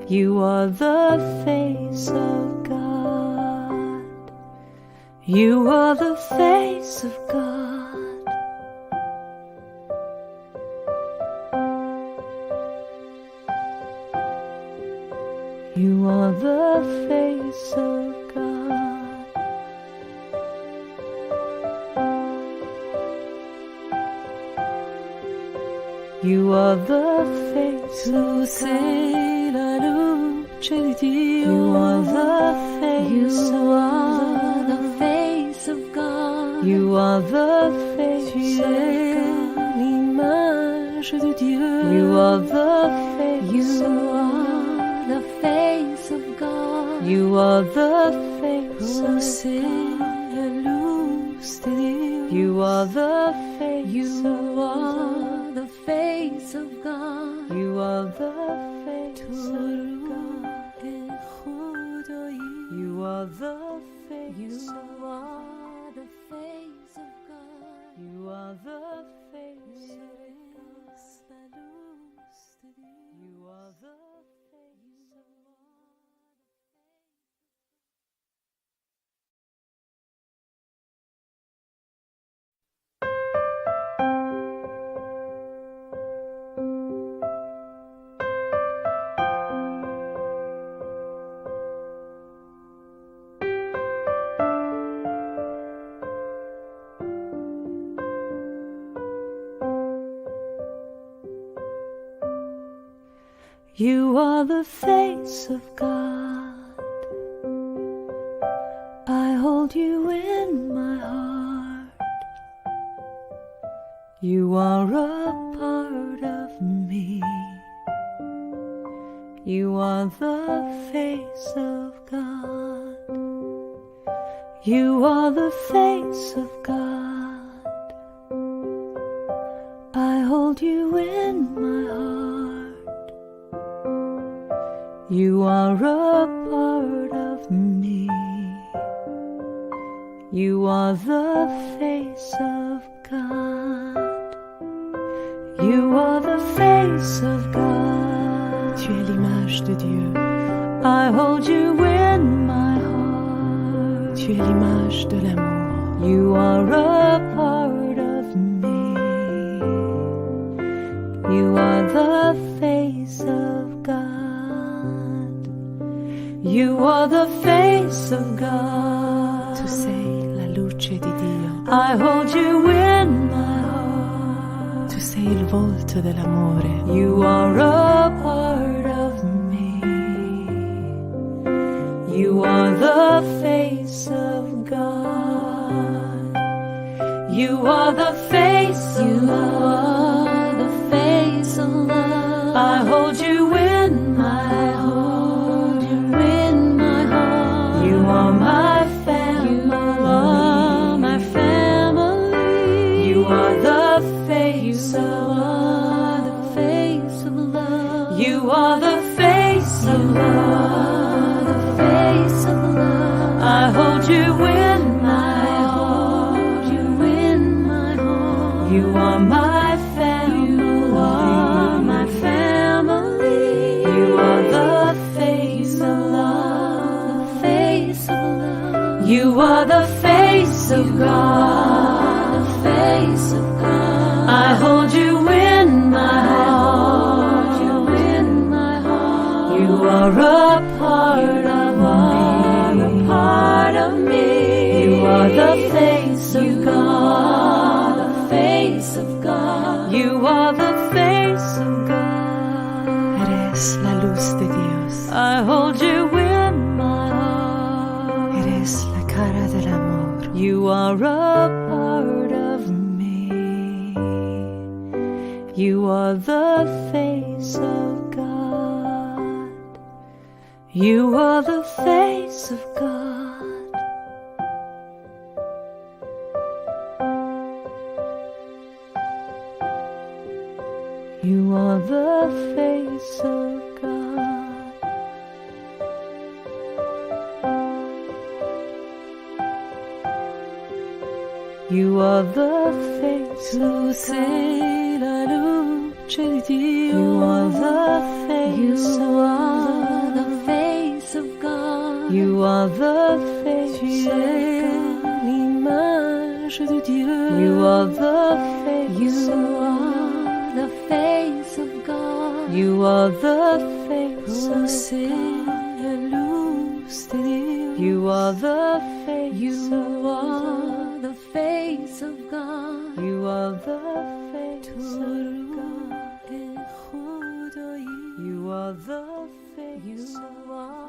You are the face of God. You are the face of God. You are the face of God. You are the face of God. La luce di Dio. You are the face of God. You are the face of God. L'image de Dieu. You are the face of God. You are the face Oh, of c'est God. la luz de Dios. You are the face You of God. are the face of God. You are the face Tu of God. el judoí. You are the face You of God. are the face of God. You are the face of Eres la luz de Dios. God. You are the face of God. You are the face of God. I hold you in my heart. You are a part of me. You are the face of God. You are the face of God. I hold you in my heart. You are a part of me. You are the face of God. You are the face of God. Tu es l'image de Dieu. I hold you in my heart. Tu es l'image de l'amour. You are a part of me. You are the face of God. You are the face of God. Tu sei la luce di Dio. I hold you in my heart. Tu sei il volto dell'amore. You are a part of me. You are the face of God. You are the face of love. I hold you in my heart. You are my family. My family. You are the face of love. You are the face of love. I hold you in my heart. You are my family. My You are the face of God. The face of God. I hold you in my heart. You in my heart. You are a part of me. A part of me. You are the face of God. The face of God. You are the face of God. Eres la luz de Dios. I hold you in my heart. Eres la cara del amor. You are a part of me. You are the face of God. You are the face of God. You are the face of God. You are the face of God. La luce di Dio. You are the face You of are God. the face of God. You are the face Tu of es God. l'image de Dieu. You are the face You of God. are the face of God. You are the face Oh, of c'est God. la luz de Dios. You are the face You of God. are the face of God. You are the face Tu of God. ruach el Judai. You are the face You of are